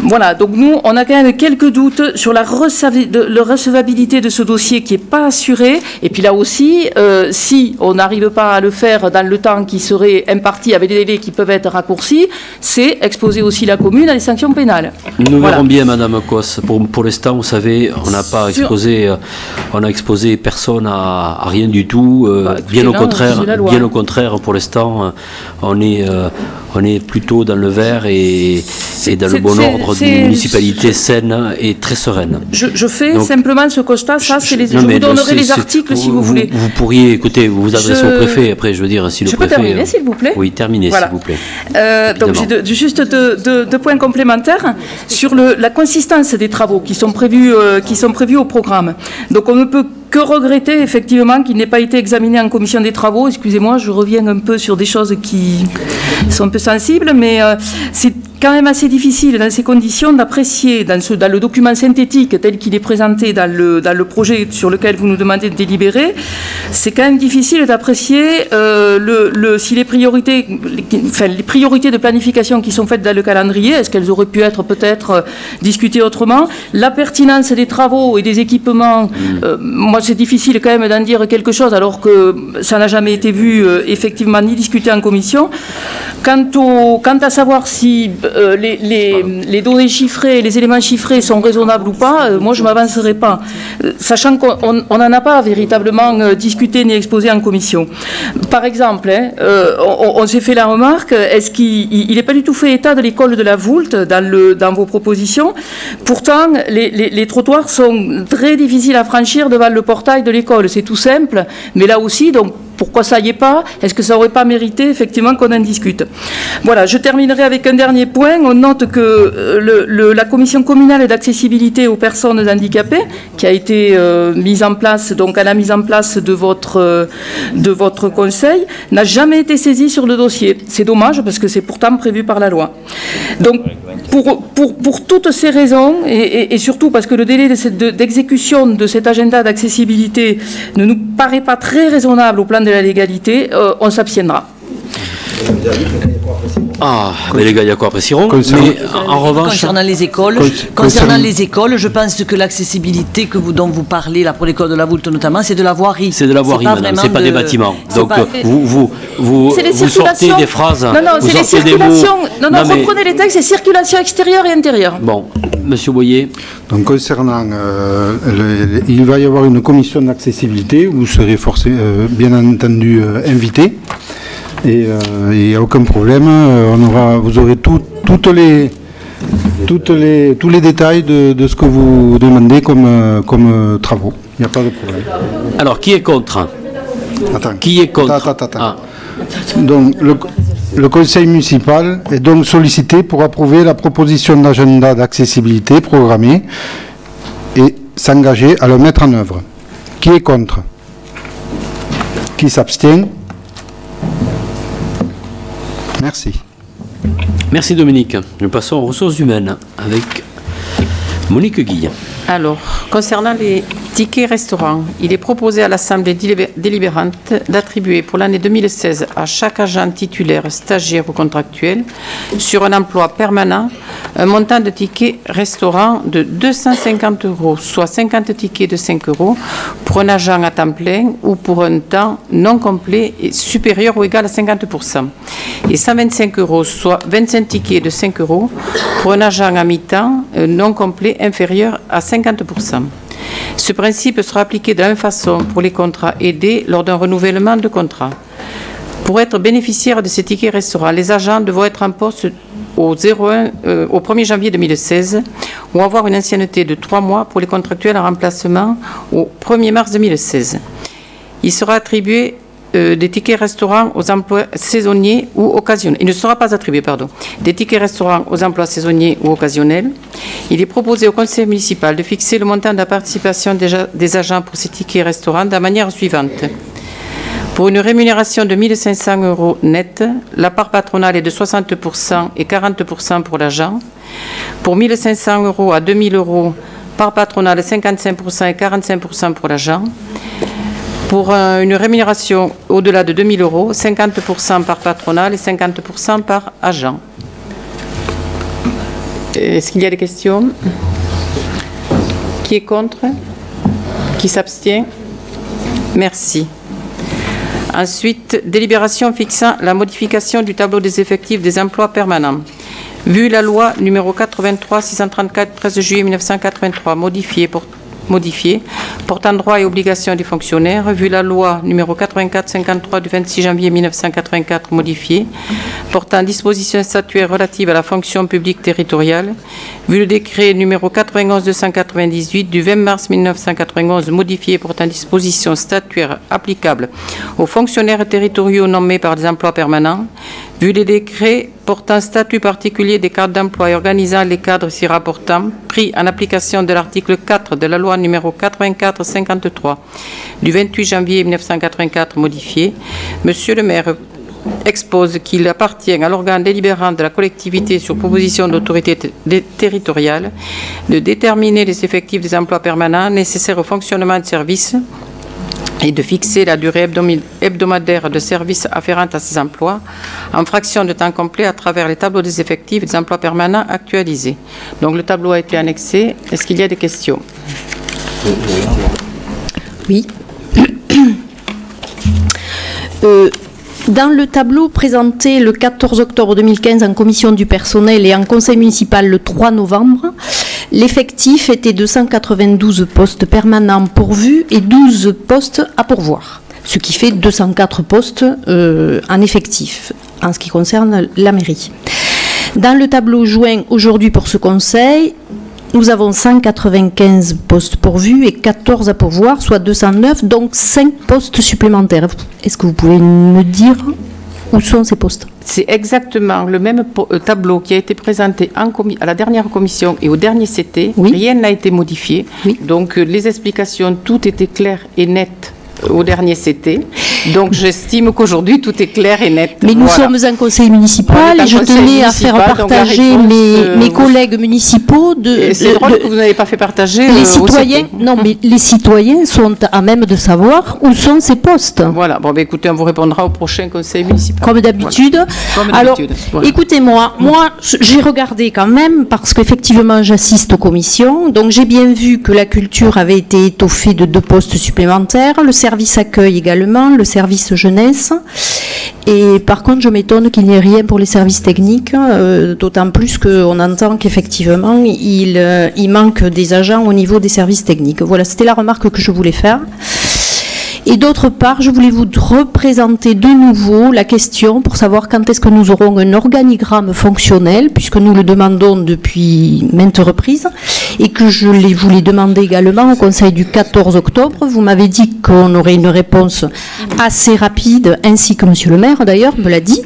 Voilà, donc nous, on a quand même quelques doutes sur la recevabilité de ce dossier qui n'est pas assuré. Et puis là aussi, si on n'arrive pas à le faire dans le temps qui serait imparti avec des délais qui peuvent être raccourcis, c'est exposer aussi la commune à des sanctions pénales. Nous verrons bien, Madame Cos. Pour l'instant, vous savez, on n'a pas exposé personne à rien du tout. Bien au contraire, pour l'instant, on est plutôt dans le vert et dans le bon ordre d'une municipalité saine et très sereine. Je fais simplement ce constat, je vous donnerai les articles si vous voulez. Vous pourriez, écoutez, vous adresser au préfet, après je veux dire, si le préfet... Je peux terminer, s'il vous plaît? Oui, terminez, s'il vous plaît. Donc j'ai juste deux points complémentaires sur la consistance des travaux qui sont prévus au programme. Donc on ne peut que regretter effectivement qu'il n'ait pas été examiné en commission des travaux. Excusez-moi, je reviens un peu sur des choses qui sont un peu sensibles, mais c'est quand même assez difficile dans ces conditions d'apprécier dans le document synthétique tel qu'il est présenté dans le projet sur lequel vous nous demandez de délibérer. C'est quand même difficile d'apprécier si les priorités de planification qui sont faites dans le calendrier, est-ce qu'elles auraient pu être peut-être discutées autrement, la pertinence des travaux et des équipements. Moi, c'est difficile quand même d'en dire quelque chose alors que ça n'a jamais été vu effectivement ni discuté en commission. Quant à savoir si les données chiffrées, les éléments chiffrés sont raisonnables ou pas, moi je ne m'avancerai pas, sachant qu'on n'en a pas véritablement discuté ni exposé en commission. Par exemple, on s'est fait la remarque, est-ce qu'il n'est pas du tout fait état de l'école de la Voulte dans vos propositions? Pourtant, les trottoirs sont très difficiles à franchir devant le portail de l'école, c'est tout simple, mais là aussi, donc, pourquoi ça y est pas? Est-ce que ça n'aurait pas mérité effectivement qu'on en discute? Voilà, je terminerai avec un dernier point. On note que la commission communale d'accessibilité aux personnes handicapées, qui a été mise en place, donc à la mise en place de votre conseil, n'a jamais été saisie sur le dossier. C'est dommage parce que c'est pourtant prévu par la loi. Donc, pour toutes ces raisons, et surtout parce que le délai d'exécution de cet agenda d'accessibilité ne nous paraît pas très raisonnable au plan de la légalité, on s'abstiendra. Mais les gars, il y a quoi apprécieront. Mais en revanche, concernant les écoles, je pense que l'accessibilité dont vous parlez là pour l'école de la Voulte notamment, c'est de la voirie. C'est de la voirie, madame. C'est pas des bâtiments. Donc vous sortez des phrases. Non, c'est les circulations. Non, reprenez les textes, c'est circulation extérieure et intérieure. Bon, Monsieur Boyer. Donc concernant, il va y avoir une commission d'accessibilité, vous serez bien entendu invité. Et il n'y a aucun problème, vous aurez toutes les tous les détails de ce que vous demandez comme travaux. Il n'y a pas de problème. Alors, qui est contre? Attends. Qui est contre? Attends. Ah. Donc, le conseil municipal est donc sollicité pour approuver la proposition d'agenda d'accessibilité programmée et s'engager à le mettre en œuvre. Qui est contre? Qui s'abstient? Merci. Merci Dominique. Nous passons aux ressources humaines avec Monique Guille. Alors, concernant les tickets restaurants, il est proposé à l'Assemblée délibérante d'attribuer pour l'année 2016 à chaque agent titulaire, stagiaire ou contractuel sur un emploi permanent un montant de tickets restaurant de 250 €, soit 50 tickets de 5 € pour un agent à temps plein ou pour un temps non complet et supérieur ou égal à 50%, et 125 €, soit 25 tickets de 5 € pour un agent à mi-temps non complet inférieur à 50%. Ce principe sera appliqué de la même façon pour les contrats aidés lors d'un renouvellement de contrat. Pour être bénéficiaire de ces tickets restaurants, les agents devront être en poste au 1er janvier 2016 ou avoir une ancienneté de 3 mois pour les contractuels en remplacement au 1er mars 2016. Il sera attribué des tickets restaurants aux emplois saisonniers ou occasionnels. Il ne sera pas attribué, des tickets restaurants aux emplois saisonniers ou occasionnels. Il est proposé au conseil municipal de fixer le montant de la participation des agents pour ces tickets restaurants de la manière suivante. Pour une rémunération de 1 500 € net, la part patronale est de 60% et 40% pour l'agent. Pour 1 500 € à 2 000 €, part patronale 55% et 45% pour l'agent. Pour une rémunération au-delà de 2 000 €, 50% par patronal et 50% par agent. Est-ce qu'il y a des questions? Qui est contre? Qui s'abstient? Merci. Ensuite, délibération fixant la modification du tableau des effectifs des emplois permanents. Vu la loi numéro 83-634, 13 juillet 1983, modifiée, portant droits et obligations des fonctionnaires, vu la loi numéro 84-53 du 26 janvier 1984 modifiée, portant dispositions statutaires relatives à la fonction publique territoriale, vu le décret numéro 91-298 du 20 mars 1991 modifié portant dispositions statutaires applicables aux fonctionnaires territoriaux nommés par des emplois permanents, vu les décrets portant statut particulier des cadres d'emploi et organisant les cadres s'y rapportant, pris en application de l'article 4 de la loi numéro 84-53 du 28 janvier 1984 modifié, Monsieur le maire expose qu'il appartient à l'organe délibérant de la collectivité sur proposition de l'autorité territoriale de déterminer les effectifs des emplois permanents nécessaires au fonctionnement de service et de fixer la durée hebdomadaire de service afférente à ces emplois en fraction de temps complet à travers les tableaux des effectifs des emplois permanents actualisés. Donc le tableau a été annexé. Est-ce qu'il y a des questions? Oui. Dans le tableau présenté le 14 octobre 2015 en commission du personnel et en conseil municipal le 3 novembre, l'effectif était de 192 postes permanents pourvus et 12 postes à pourvoir, ce qui fait 204 postes en effectif en ce qui concerne la mairie. Dans le tableau joint aujourd'hui pour ce conseil, nous avons 195 postes pourvus et 14 à pourvoir, soit 209, donc 5 postes supplémentaires. Est-ce que vous pouvez me dire où sont ces postes? C'est exactement le même tableau qui a été présenté à la dernière commission et au dernier CT. Oui. Rien n'a été modifié. Oui. Donc les explications, tout était clair et net au dernier CT. Donc j'estime qu'aujourd'hui tout est clair et net. Mais nous sommes un conseil municipal et je tenais à faire partager mes collègues municipaux c'est drôle que vous n'avez pas fait partager les citoyens. Non, mais les citoyens sont à même de savoir où sont ces postes. Voilà. Bon, écoutez, on vous répondra au prochain conseil municipal. Comme d'habitude. Voilà. Alors, écoutez-moi, moi j'ai regardé quand même parce qu'effectivement j'assiste aux commissions. Donc j'ai bien vu que la culture avait été étoffée de 2 postes supplémentaires, le service accueil également, le service jeunesse. Et par contre, je m'étonne qu'il n'y ait rien pour les services techniques, d'autant plus qu'on entend qu'effectivement, il manque des agents au niveau des services techniques. Voilà, c'était la remarque que je voulais faire. Et d'autre part, je voulais vous représenter de nouveau la question pour savoir quand est-ce que nous aurons un organigramme fonctionnel, puisque nous le demandons depuis maintes reprises, et que je vous l'ai demandé également au Conseil du 14 octobre. Vous m'avez dit qu'on aurait une réponse assez rapide, ainsi que Monsieur le maire d'ailleurs me l'a dit.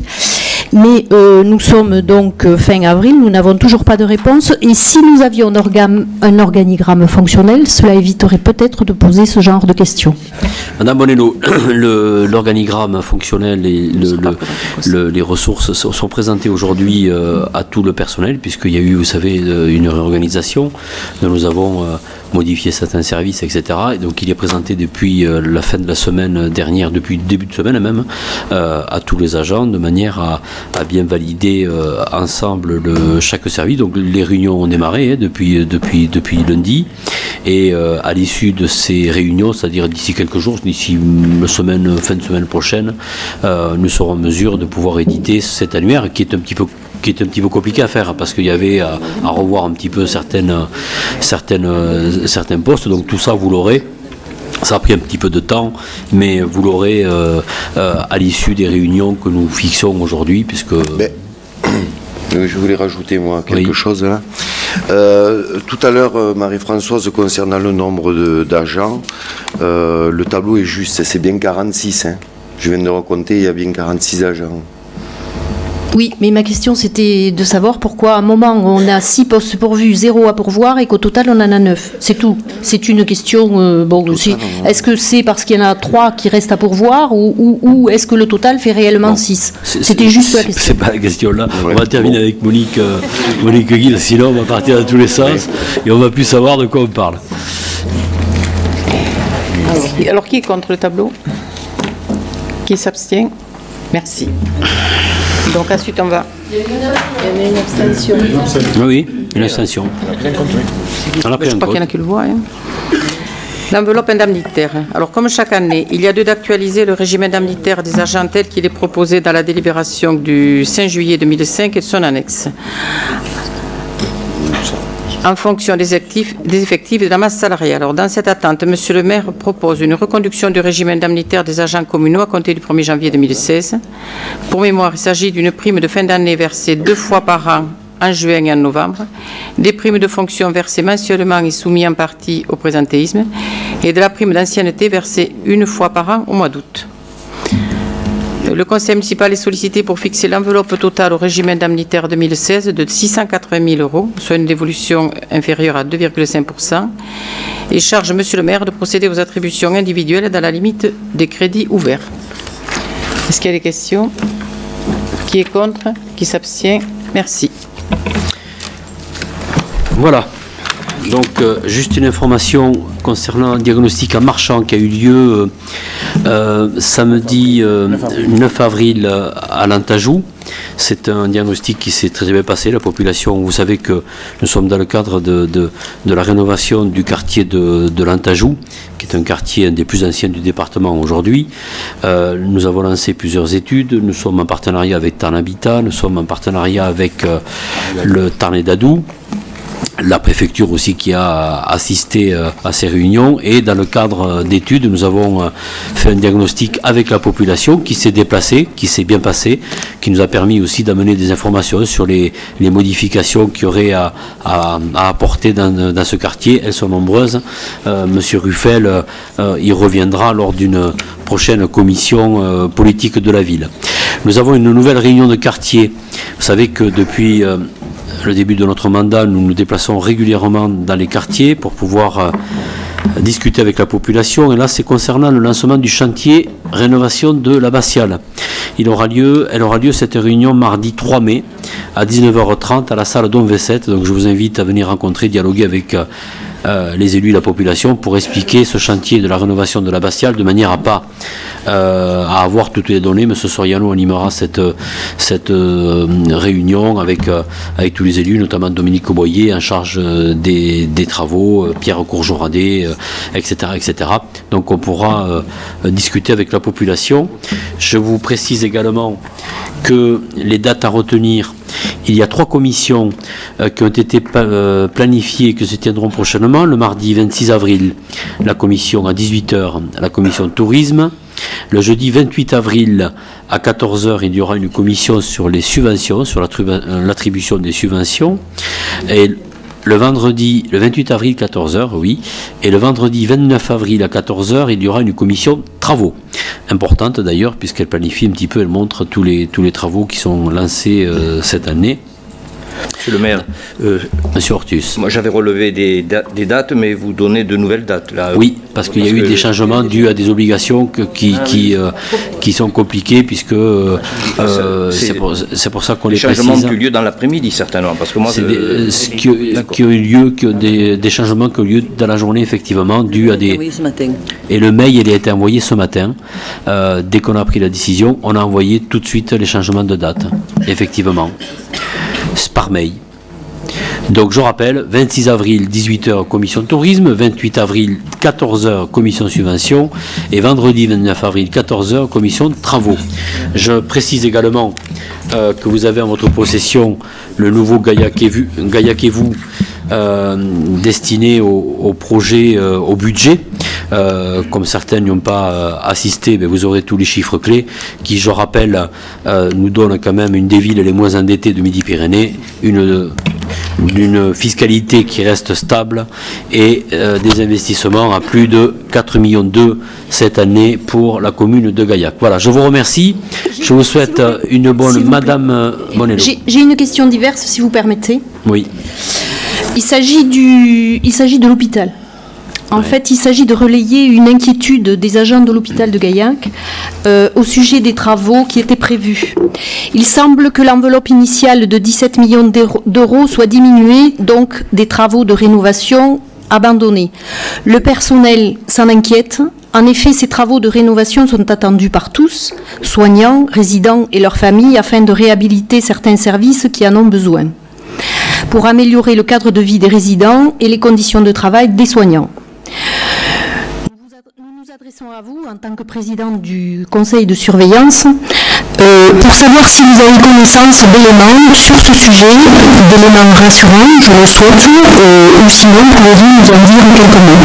Mais nous sommes donc fin avril, nous n'avons toujours pas de réponse. Et si nous avions un organigramme fonctionnel, cela éviterait peut-être de poser ce genre de questions. Madame Bonello, l'organigramme fonctionnel et les ressources sont présentées aujourd'hui à tout le personnel, puisqu'il y a eu, vous savez, une réorganisation. Nous avons modifié certains services, etc. Et donc il est présenté depuis la fin de la semaine dernière, depuis le début de semaine même, à tous les agents, de manière à bien valider ensemble chaque service. Donc les réunions ont démarré depuis lundi, et à l'issue de ces réunions, c'est-à-dire d'ici quelques jours, d'ici fin de semaine prochaine, nous serons en mesure de pouvoir éditer cet annuaire qui est un petit peu compliqué à faire, parce qu'il y avait à revoir un petit peu certains postes. Donc tout ça, vous l'aurez. Ça a pris un petit peu de temps, mais vous l'aurez à l'issue des réunions que nous fixons aujourd'hui, puisque... Je voulais rajouter, moi, quelque chose là. Tout à l'heure, Marie-Françoise, concernant le nombre d'agents, le tableau est juste, c'est bien 46. Hein. Je viens de recompter, il y a bien 46 agents. Oui, mais ma question c'était de savoir pourquoi à un moment on a 6 postes pourvus, 0 à pourvoir, et qu'au total on en a 9. C'est tout. C'est une question, est-ce que c'est parce qu'il y en a 3 qui restent à pourvoir, ou est-ce que le total fait réellement 6? C'était juste la question. C'est pas la question là. Ouais, on va terminer avec Monique Guil, sinon on va partir dans tous les sens, et on va plus savoir de quoi on parle. Alors qui est contre le tableau? Qui s'abstient? Merci. Donc ensuite on va... Il y a une abstention. Oui, une abstention. Je crois qu'il y en a qui le voient. Hein. L'enveloppe indemnitaire. Alors comme chaque année, il y a lieu d'actualiser le régime indemnitaire des agents tel qu'il est proposé dans la délibération du 5 juillet 2005 et de son annexe, en fonction des effectifs et de la masse salariale. Alors, dans cette attente, M. le maire propose une reconduction du régime indemnitaire des agents communaux à compter du 1er janvier 2016. Pour mémoire, il s'agit d'une prime de fin d'année versée 2 fois par an, en juin et en novembre, des primes de fonction versées mensuellement et soumises en partie au présentéisme, et de la prime d'ancienneté versée 1 fois par an au mois d'août. Le conseil municipal est sollicité pour fixer l'enveloppe totale au régime indemnitaire 2016 de 680 000 €, soit une dévolution inférieure à 2,5%, et charge M. le maire de procéder aux attributions individuelles dans la limite des crédits ouverts. Est-ce qu'il y a des questions? Qui est contre? Qui s'abstient? Merci. Voilà. Donc, juste une information concernant un diagnostic en marchand qui a eu lieu samedi 9 avril à Lantajou. C'est un diagnostic qui s'est très bien passé. La population, vous savez que nous sommes dans le cadre de la rénovation du quartier de Lantajou, qui est un quartier un des plus anciens du département aujourd'hui. Nous avons lancé plusieurs études. Nous sommes en partenariat avec Tarn Habitat, nous sommes en partenariat avec le Tarn et Dadou, la préfecture aussi qui a assisté à ces réunions, et dans le cadre d'études, nous avons fait un diagnostic avec la population qui s'est déplacée, qui s'est bien passé, qui nous a permis aussi d'amener des informations sur les modifications qu'il y aurait à apporter dans ce quartier. Elles sont nombreuses. Monsieur Ruffel y reviendra lors d'une prochaine commission politique de la ville. Nous avons une nouvelle réunion de quartier. Vous savez que depuis le début de notre mandat, nous nous déplaçons régulièrement dans les quartiers pour pouvoir discuter avec la population. Et là, c'est concernant le lancement du chantier rénovation de l'abbatiale. Elle aura lieu cette réunion mardi 3 mai à 19h30 à la salle Don V7. Donc je vous invite à venir rencontrer, dialoguer avec les élus et la population pour expliquer ce chantier de la rénovation de l'abbatiale de manière à avoir toutes les données. M. Soriano animera cette réunion avec tous les élus, notamment Dominique Boyer en charge des travaux, Pierre Courjoradé, etc., etc. Donc on pourra discuter avec la population. Je vous précise également que les dates à retenir, il y a 3 commissions qui ont été planifiées et qui se tiendront prochainement. Le mardi 26 avril, la commission à 18h, la commission tourisme. Le jeudi 28 avril à 14h, il y aura une commission sur les subventions, sur l'attribution des subventions. Et le vendredi, le 28 avril, 14h, oui. Et le vendredi 29 avril à 14h, il y aura une commission travaux. Importante d'ailleurs, puisqu'elle planifie un petit peu, elle montre tous les travaux qui sont lancés cette année. Monsieur le maire, Monsieur Ortus. Moi j'avais relevé des dates, mais vous donnez de nouvelles dates là. Oui, parce qu'il y a eu des changements dus à des obligations qui sont compliquées, puisque c'est pour ça qu'on les précise. Les changements qui ont eu lieu dans l'après-midi certainement, parce que moi qui ont eu lieu, des changements qui ont eu lieu dans la journée effectivement, dus à des. Ce matin. Et le mail il a été envoyé ce matin. Dès qu'on a pris la décision, on a envoyé tout de suite les changements de date, effectivement. Par mail. Donc je rappelle, 26 avril 18h commission tourisme, 28 avril 14h commission subvention et vendredi 29 avril 14h commission travaux. Je précise également que vous avez en votre possession le nouveau Gaillac et vous destiné au projet, au budget. Comme certains n'y ont pas assisté, mais vous aurez tous les chiffres clés qui, je rappelle, nous donnent quand même une des villes les moins endettées de Midi-Pyrénées, une fiscalité qui reste stable et des investissements à plus de 4,2 millions cette année pour la commune de Gaillac. Voilà, je vous remercie. Je vous souhaite une bonne Madame Monello. J'ai une question diverse, si vous permettez. Oui. Il s'agit de l'hôpital. En fait, il s'agit de relayer une inquiétude des agents de l'hôpital de Gaillac au sujet des travaux qui étaient prévus. Il semble que l'enveloppe initiale de 17 millions d'euros soit diminuée, donc des travaux de rénovation abandonnés. Le personnel s'en inquiète. En effet, ces travaux de rénovation sont attendus par tous, soignants, résidents et leurs familles, afin de réhabiliter certains services qui en ont besoin, pour améliorer le cadre de vie des résidents et les conditions de travail des soignants. Nous nous adressons à vous en tant que président du conseil de surveillance pour savoir si vous avez connaissance d'éléments sur ce sujet, d'éléments rassurants, je le souhaite, ou sinon pouvez-vous nous en dire quelques mots.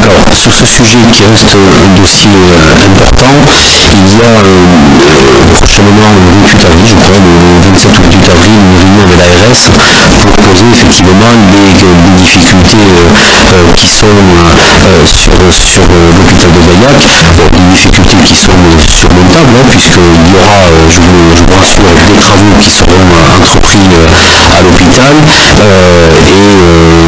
Alors, sur ce sujet qui reste un dossier important, il y a prochainement le 28 avril, je crois, le 27 ou 28 avril, une réunion avec l'ARS pour poser effectivement les difficultés qui sont sur l'hôpital de Gaillac, des difficultés qui sont surmontables, puisqu'il y aura, je vous rassure, des travaux qui seront entrepris à l'hôpital et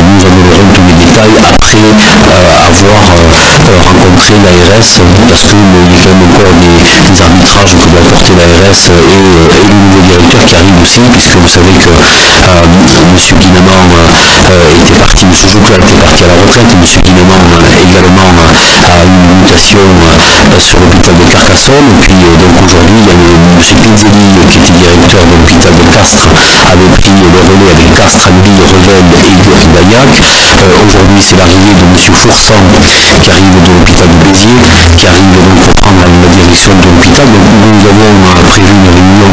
nous en donnerons tous les détails après avoir rencontré l'ARS, parce qu'il y a quand même encore des arbitrages que doit apporter l'ARS et le nouveau directeur qui arrive aussi, puisque vous savez que M. Guineman était parti, M. Jouclat était parti à la retraite, M. Guineman également a une mutation sur l'hôpital de Carcassonne, et puis donc aujourd'hui il y a M. Pinzelli qui était directeur de l'hôpital de Castres, avait pris le relais avec Castres, Albi, Revel et Gaillac. Aujourd'hui c'est l'arrivée de M. Foursan qui arrive de l'hôpital de Béziers, qui arrive donc pour prendre la direction de l'hôpital. Donc nous avons prévu une réunion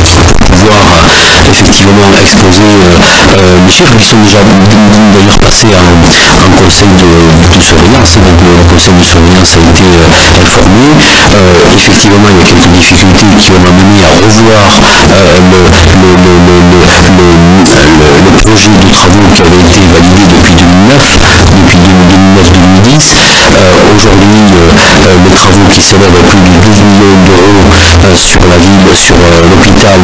pour pouvoir effectivement exposer les chiffres qui sont déjà d'ailleurs passés en conseil de surveillance. Donc le conseil de surveillance a été informé. Effectivement il y a quelques difficultés qui vont amener à revoir le projet de travaux qui avait été validé depuis 2009, depuis 2009-2010. Aujourd'hui, les travaux qui s'élèvent à plus de 12 millions d'euros sur la ville, sur l'hôpital,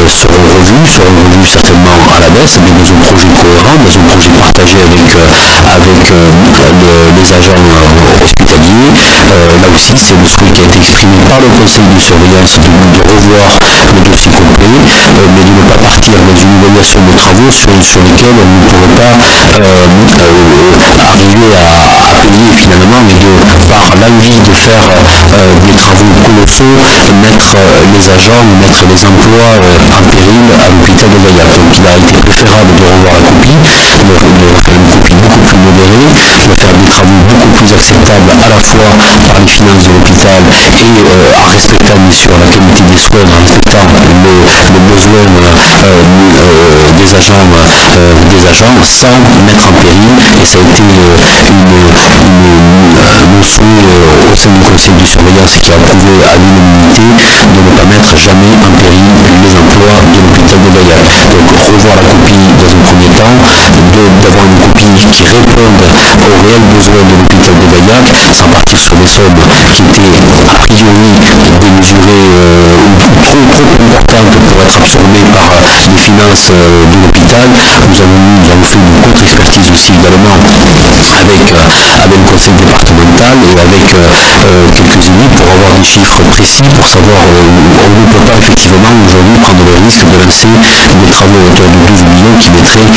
seront revus certainement à la baisse, mais dans un projet cohérent, dans un projet partagé avec les agents hospitaliers. Là aussi, c'est le souhait qui a été exprimé par le conseil de surveillance de revoir le dossier complet, mais de ne pas partir dans une évaluation de travaux sur lesquels on ne pourrait pas arriver à payer finalement, et par l'envie de faire des travaux colossaux, mettre les agents, mettre les emplois en péril à l'hôpital de Gaillac. Donc il a été préférable de revoir la copie, de faire une copie beaucoup plus modérée, de faire des travaux beaucoup plus acceptables à la fois par les finances de l'hôpital et en respectant bien sûr la qualité des soins, en respectant le besoin besoin des agents sans mettre en péril, et ça a été mon souhait au sein du conseil de surveillance qui a approuvé à l'unanimité de ne pas mettre jamais en péril les emplois de l'hôpital de Gaillac. Donc revoir la copie dans un premier temps, d'avoir une copie qui réponde aux réels besoins de l'hôpital de Gaillac, sans partir sur des sommes qui étaient a priori démesurées ou trop importantes pour être absorbées par les finances de l'hôpital. Nous avons fait une contre-expertise aussi également avec le conseil départemental et avec quelques élus pour avoir des chiffres précis, pour savoir on ne peut pas effectivement aujourd'hui prendre le risque de lancer des travaux autour de 12 millions qui mettraient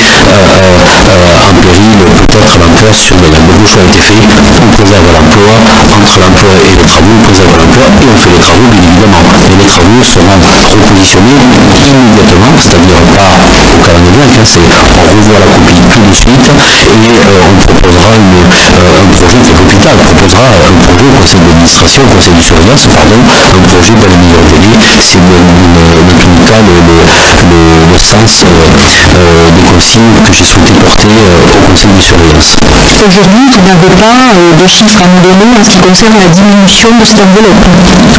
en péril peut-être l'emploi sur le Gaillac. Donc le choix a été fait, on préserve l'emploi, entre l'emploi et les travaux, on préserve l'emploi et on fait les travaux bien évidemment. Et les travaux seront repositionnés immédiatement, c'est-à-dire pas au calendrier, on revoit la copie tout de suite et on proposera un projet, l'hôpital proposera un projet au conseil d'administration, au conseil de surveillance, un projet dans les meilleurs délais. C'est dans tous les cas le sens des consignes que j'ai souhaité porter au conseil de surveillance. Aujourd'hui, vous n'avez pas de chiffres à nous donner en ce qui concerne la diminution de cette enveloppe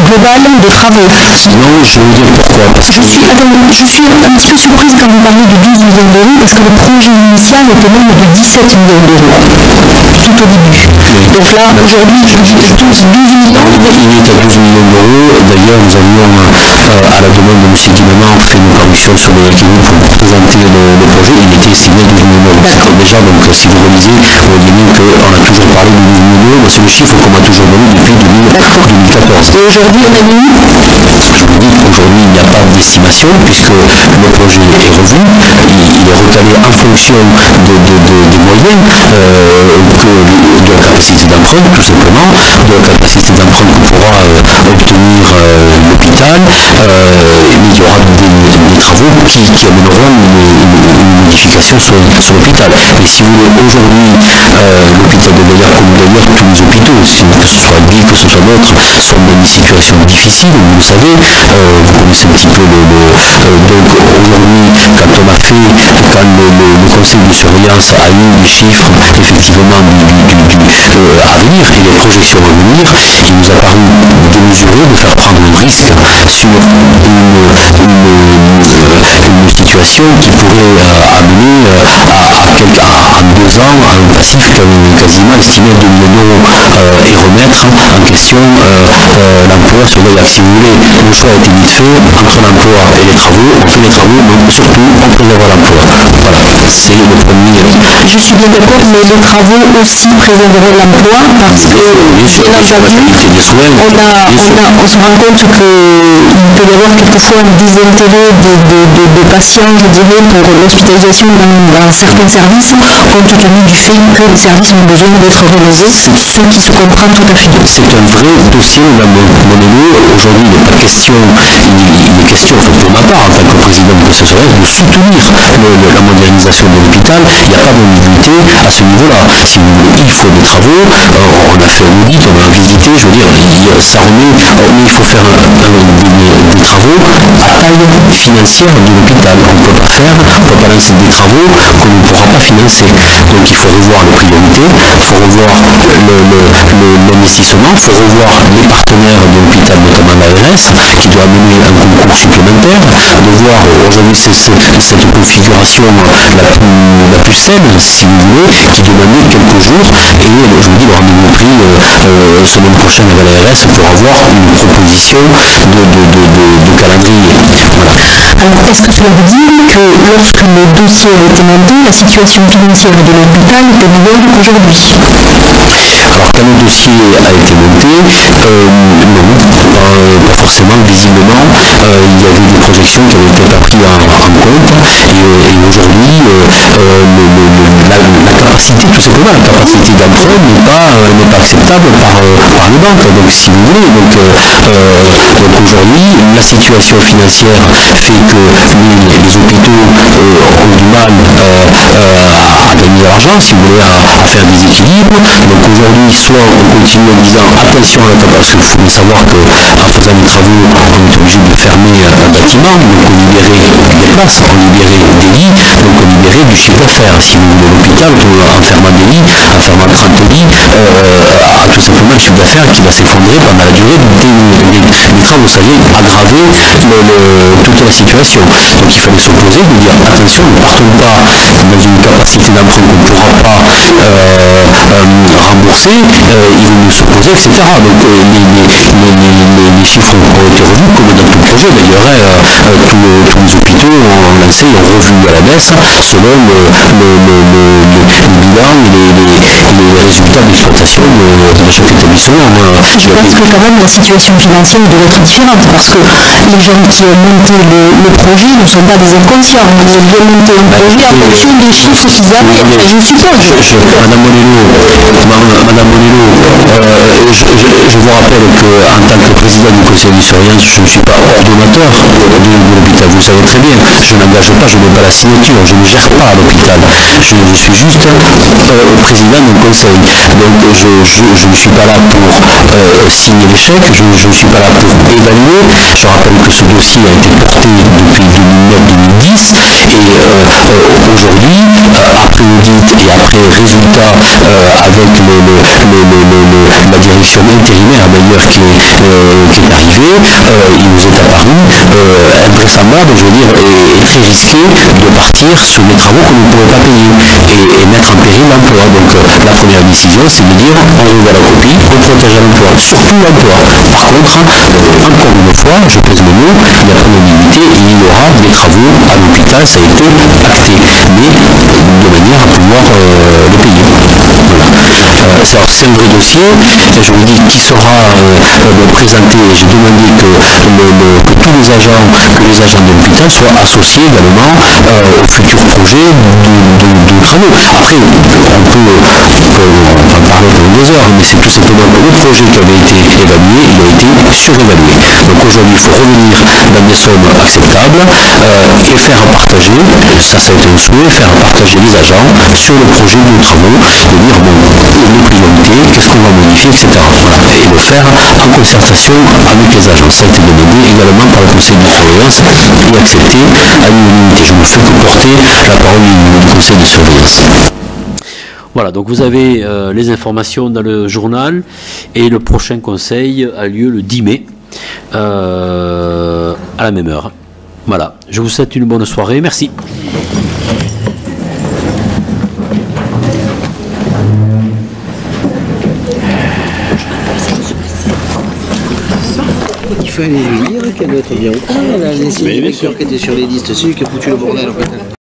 globale de travaux. Non, je vais vous dire pourquoi. Parce que je suis un petit peu surprise quand vous parlez de 12 millions d'euros, parce que le projet initial était même de 17 millions d'euros, tout au début. Donc là, aujourd'hui, 12 millions. Il est à 12 millions d'euros. D'ailleurs, nous avions, à la demande de M. Guimaman, fait une parution sur le Yakini pour présenter le projet. Il était estimé à 12 millions d'euros. Déjà, donc, si vous relisez, vous voyez bien qu'on a toujours parlé de 12 millions d'euros, mais c'est le chiffre qu'on m'a toujours donné depuis 2014. Et aujourd'hui, on a mis. Je vous dis qu'aujourd'hui, il n'y a pas d'estimation, puisque le projet est revu. Il est recalé en fonction des moyens, de la capacité d'emprunt, tout simplement, de la capacité d'emprunt que pourra obtenir l'hôpital. Il y aura des travaux qui amèneront une modification sur l'hôpital. Mais si vous voulez, aujourd'hui, l'hôpital de Gaillac, comme d'ailleurs tous les hôpitaux, que ce soit Guy, que ce soit d'autres, sont dans une situation difficile, vous le savez, vous connaissez un petit peu donc aujourd'hui, quand le conseil de surveillance a eu les chiffres effectivement à venir et les projections à venir, il nous a paru démesuré de faire prendre un risque sur une situation qui pourrait amener en 2 ans à un passif quasiment estimé à 2 millions d'euros et remettre en question l'emploi sur Gaillac. Si vous voulez, le choix a été vite fait entre l'emploi et les travaux. On fait les travaux, mais surtout on préserve l'emploi. Voilà, c'est le premier. Je suis bien d'accord, mais les travaux aussi préserveront l'emploi parce que, bien entendu, on se rend compte qu'il peut y avoir quelquefois un désintérêt des patients, je dirais, pour l'hospitalisation dans certains services, compte tenu du fait que les services ont besoin d'être relevés, ce qui se comprend tout à fait. C'est un vrai dossier, Mme Monello. Aujourd'hui, il n'est pas question, il est question, pour ma part, en tant que président du conseil de surveillance, de soutenir la modernisation de l'hôpital. Il n'y a pas d'ambiguïté à ce niveau-là. Si vous voulez, il faut des travaux. On a fait un audit, on a visité, je veux dire, ça remet, mais il faut faire des travaux à taille financière de l'hôpital. On ne peut pas lancer des travaux qu'on ne pourra pas financer. Donc il faut revoir les priorités, il faut revoir l'investissement, il faut revoir les partenaires de l'hôpital, notamment l'ARS, qui doit mener un concours supplémentaire, de voir aujourd'hui cette configuration la plus saine, si vous voulez, qui demandait quelques jours, et je vous dis, le rendez-vous pris semaine prochaine avec l'ARS pour avoir une proposition de calendrier. Voilà. Alors, est-ce que cela veut dire que lorsque le dossier a été monté, la situation financière de l'hôpital était meilleure qu'aujourd'hui? Alors, quand le dossier a été monté, non, pas forcément, visiblement, il y avait des projections qui avaient été pas prises en compte, et aujourd'hui, la capacité, tout simplement, la capacité d'emprunt n'est pas acceptable par les banques, donc si vous voulez, donc aujourd'hui, la situation financière fait que les hôpitaux ont du mal à gagner de l'argent, si vous voulez, à faire des équilibres. Donc aujourd'hui, soit on continue en disant attention à la capacité, il faut savoir qu'en faisant les travaux, on est obligé de fermer un bâtiment, donc on libérait des places, on libérait des lits, donc on libérait du chiffre d'affaires. Si vous voulez l'hôpital, en fermant des lits, en fermant 30 lits, tout simplement le chiffre d'affaires qui va s'effondrer pendant la durée des travaux. Ça vient aggraver toute la situation. Donc il fallait s'opposer, de dire attention, ne partons pas dans une capacité d'emprunt qu'on ne pourra pas rembourser, il vaut mieux s'opposer, etc. Donc les chiffres ont été revus, comme dans tout projet d'ailleurs. Tous les hôpitaux ont lancé, ont revu à la baisse selon le bilan et les résultats d'exploitation de chaque établissement. Je pense que quand même la situation financière doit être différente parce que les gens qui ont monté le projet ne sont pas des inconscients. Ils ont monté un projet en fonction des chiffres qu'ils avaient, je suppose. Madame Monello, je vous rappelle qu'en tant que président du conseil de surveillance, je ne suis pas ordonnateur de l'hôpital. Vous savez très bien, je n'engage pas, je n'ai pas la signature, je ne gère pas l'hôpital. Je suis juste président d'un conseil. Donc je ne suis pas là pour signer les chèques, je ne suis pas là pour évaluer. Je rappelle que ce dossier a été porté depuis 2009-2010 et aujourd'hui, après audit et après résultat avec la direction intérimaire d'ailleurs qui est arrivée, il nous est apparu invraisemblable, je veux dire, et très risqué de partir sur des travaux qu'on ne pourrait pas payer et mettre en péril l'emploi. Donc la première décision, c'est de dire on revoit la copie, on protège l'emploi, surtout l'emploi. Par contre, encore une fois, je pèse le mot, il y a pas d'ambiguïté et il y aura des travaux à l'hôpital, ça a été acté, mais de manière à pouvoir le payer. Voilà. C'est un vrai dossier, et je vous dis qui sera présenté, j'ai demandé que tous les agents de l'hôpital soient associés également au futur projet de travaux. Après, on peut en parler pendant 2 heures, mais c'est tout simplement que le projet qui avait été évalué, il a été surévalué. Donc aujourd'hui, il faut revenir dans des sommes acceptables et faire partager, ça a été un souhait, faire partager les agents sur le projet de travaux, de dire bon, les priorités, qu'est-ce qu'on va modifier, etc. Voilà. Et le faire en concertation avec les agents. Ça a été demandé également par le conseil de surveillance et accepté à l'unanimité. Je me fais porter la parole du conseil de surveillance. Voilà, donc vous avez les informations dans le journal et le prochain conseil a lieu le 10 mai à la même heure. Voilà, je vous souhaite une bonne soirée, merci. Il fallait lui dire qu'elle doit être bien au courant, la signature qui était sur les listes, c'est lui qui a foutu le bordel en fait.